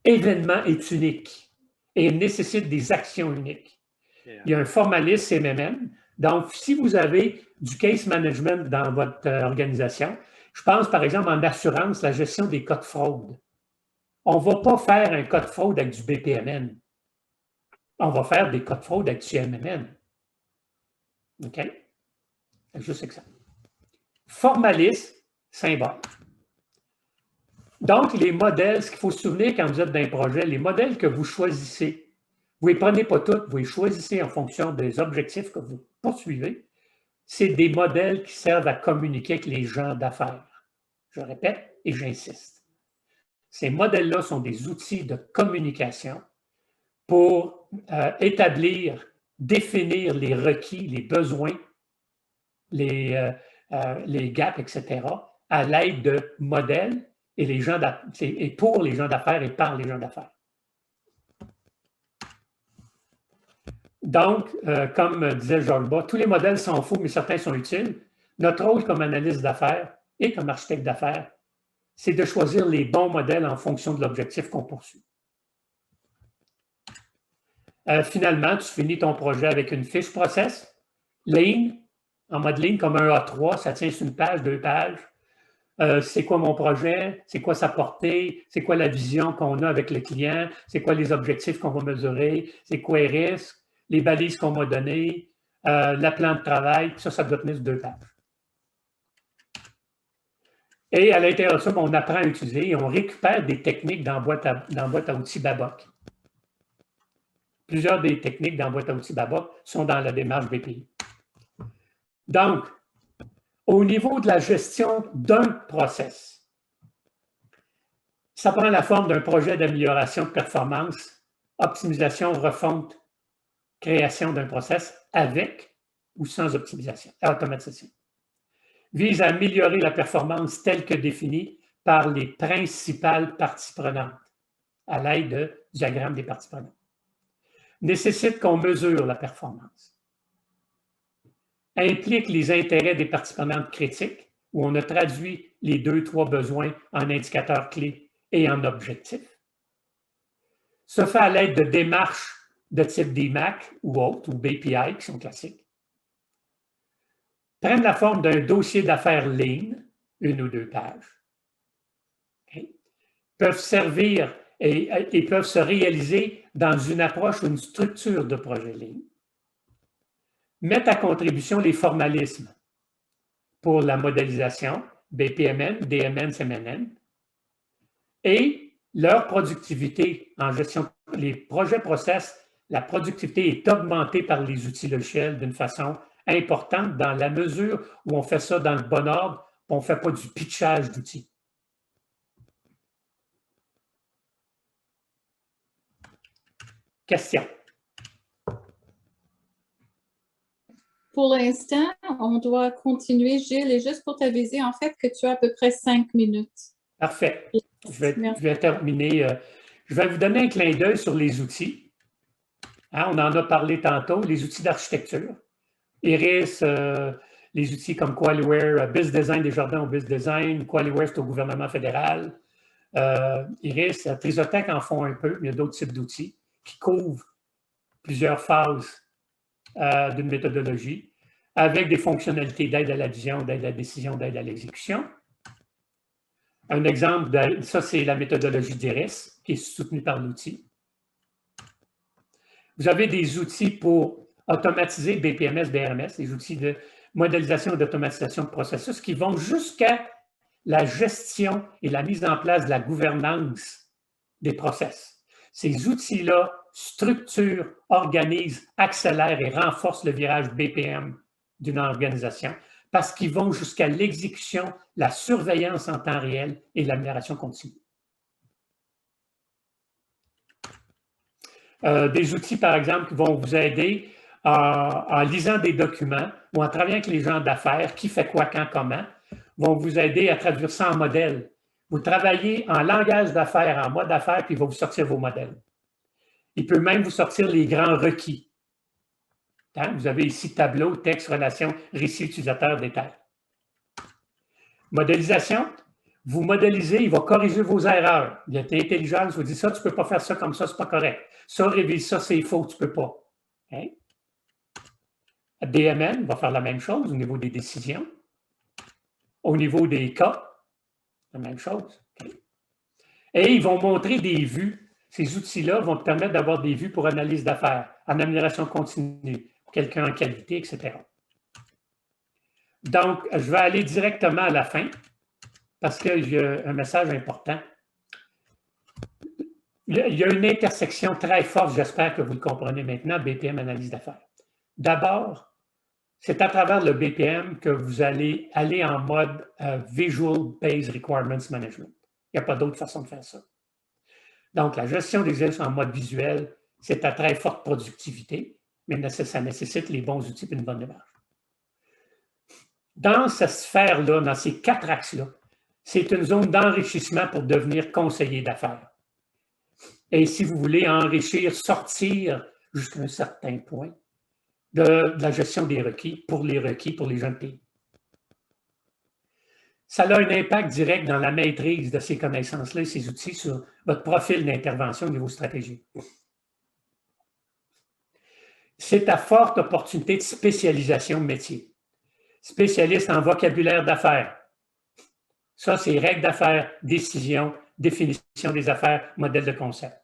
événement est unique et nécessite des actions uniques. Il y a un formaliste CMMM. Donc, si vous avez du case management dans votre organisation, je pense par exemple en assurance, la gestion des cas de fraude. On ne va pas faire un cas de fraude avec du BPMN. On va faire des cas de fraude avec du CMMN. OK? C'est juste exemple. Formaliste, symbole. Donc, les modèles, ce qu'il faut se souvenir quand vous êtes dans un projet, les modèles que vous choisissez, vous ne les prenez pas tous, vous les choisissez en fonction des objectifs que vous poursuivez. C'est des modèles qui servent à communiquer avec les gens d'affaires. Je répète et j'insiste. Ces modèles-là sont des outils de communication pour établir, définir les requis, les besoins, les gaps, etc., à l'aide de modèles et pour les gens d'affaires et par les gens d'affaires. Donc, comme disait Georges Bas, tous les modèles sont faux, mais certains sont utiles. Notre rôle comme analyste d'affaires et comme architecte d'affaires, c'est de choisir les bons modèles en fonction de l'objectif qu'on poursuit. Finalement, tu finis ton projet avec une fiche process, Lean, en mode Lean, comme un A3, ça tient sur une page, 2 pages. C'est quoi mon projet? C'est quoi sa portée? C'est quoi la vision qu'on a avec le client? C'est quoi les objectifs qu'on va mesurer? C'est quoi les risques? Les balises qu'on m'a données? Le plan de travail? Ça doit tenir sur 2 pages. Et à l'intérieur de ça, on apprend à utiliser et on récupère des techniques dans boîte à outils Babok. Plusieurs des techniques dans boîte à outils Babok sont dans la démarche BPI. Donc, au niveau de la gestion d'un process, ça prend la forme d'un projet d'amélioration de performance, optimisation, refonte, création d'un process avec ou sans automatisation. Vise à améliorer la performance telle que définie par les principales parties prenantes à l'aide de diagrammes des parties prenantes. Nécessite qu'on mesure la performance. Implique les intérêts des parties prenantes critiques, où on a traduit les 2-3 besoins en indicateurs clés et en objectifs. Se fait à l'aide de démarches de type DMAC ou autres, ou BPI, qui sont classiques. Prennent la forme d'un dossier d'affaires Lean, 1 ou 2 pages. Okay. Peuvent servir et peuvent se réaliser dans une approche ou une structure de projet Lean. Mettent à contribution les formalismes pour la modélisation, BPMN, DMN, CMNN, et leur productivité en gestion, les projets process, la productivité est augmentée par les outils logiciels d'une façon importante dans la mesure où on fait ça dans le bon ordre, on ne fait pas du pitchage d'outils. Question. Pour l'instant, on doit continuer, Gilles, et juste pour t'aviser, en fait, que tu as à peu près 5 minutes. Parfait. Je vais terminer. Je vais vous donner un clin d'œil sur les outils. Hein, on en a parlé tantôt, les outils d'architecture. Iris, les outils comme Qualiware, BizDesign des jardins au BizDesign, Qualiware, c'est au gouvernement fédéral. Iris, Trisotech en font un peu, mais il y a d'autres types d'outils qui couvrent plusieurs phases d'une méthodologie avec des fonctionnalités d'aide à la vision, d'aide à la décision, d'aide à l'exécution. Un exemple, ça c'est la méthodologie d'Iris qui est soutenue par l'outil. Vous avez des outils pour automatiser BPMS, BRMS, des outils de modélisation et d'automatisation de processus qui vont jusqu'à la gestion et la mise en place de la gouvernance des process. Ces outils-là structurent, organisent, accélèrent et renforcent le virage BPM d'une organisation parce qu'ils vont jusqu'à l'exécution, la surveillance en temps réel et l'amélioration continue. Des outils, par exemple, qui vont vous aider en lisant des documents ou en travaillant avec les gens d'affaires, qui fait quoi, quand, comment, vont vous aider à traduire ça en modèle. Vous travaillez en langage d'affaires, en mode d'affaires, puis il va vous sortir vos modèles. Il peut même vous sortir les grands requis. Hein? Vous avez ici tableau, texte, relation, récit utilisateur, détail. Modélisation, vous modélisez, il va corriger vos erreurs. Il y a une intelligence, vous dit ça, tu ne peux pas faire ça comme ça, ce n'est pas correct. Ça, révise ça, c'est faux, tu ne peux pas. Hein? DMN va faire la même chose au niveau des décisions. Au niveau des cas, la même chose. Okay. Et ils vont montrer des vues. Ces outils-là vont te permettre d'avoir des vues pour analyse d'affaires, en amélioration continue, quelqu'un en qualité, etc. Donc, je vais aller directement à la fin parce qu'il y a un message important. Il y a une intersection très forte, j'espère que vous le comprenez maintenant, BPM, analyse d'affaires. D'abord, c'est à travers le BPM que vous allez aller en mode Visual Based Requirements Management. Il n'y a pas d'autre façon de faire ça. Donc, la gestion des risques en mode visuel, c'est à très forte productivité, mais ça nécessite les bons outils et une bonne démarche. Dans cette sphère-là, dans ces 4 axes-là, c'est une zone d'enrichissement pour devenir conseiller d'affaires. Et si vous voulez enrichir, sortir jusqu'à un certain point de la gestion des requis pour les jeunes pays. Ça a un impact direct dans la maîtrise de ces connaissances-là et ces outils sur votre profil d'intervention au niveau stratégique. C'est à forte opportunité de spécialisation de métier. Spécialiste en vocabulaire d'affaires. Ça, c'est règles d'affaires, décision, définition des affaires, modèle de concept.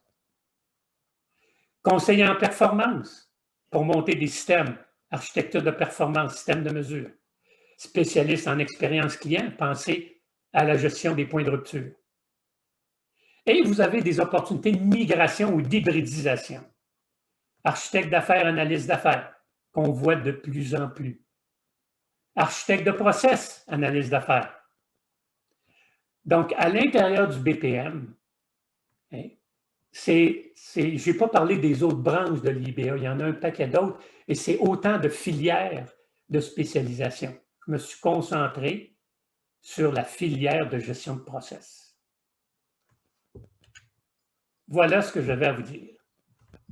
Conseiller en performance pour monter des systèmes, architecture de performance, système de mesure. Spécialiste en expérience client, pensez à la gestion des points de rupture. Et vous avez des opportunités de migration ou d'hybridisation. Architecte d'affaires, analyste d'affaires, qu'on voit de plus en plus. Architecte de process, analyse d'affaires. Donc, à l'intérieur du BPM, je n'ai pas parlé des autres branches de l'IBA, il y en a un paquet d'autres, et c'est autant de filières de spécialisation. Je me suis concentré sur la filière de gestion de process. Voilà ce que j'avais à vous dire.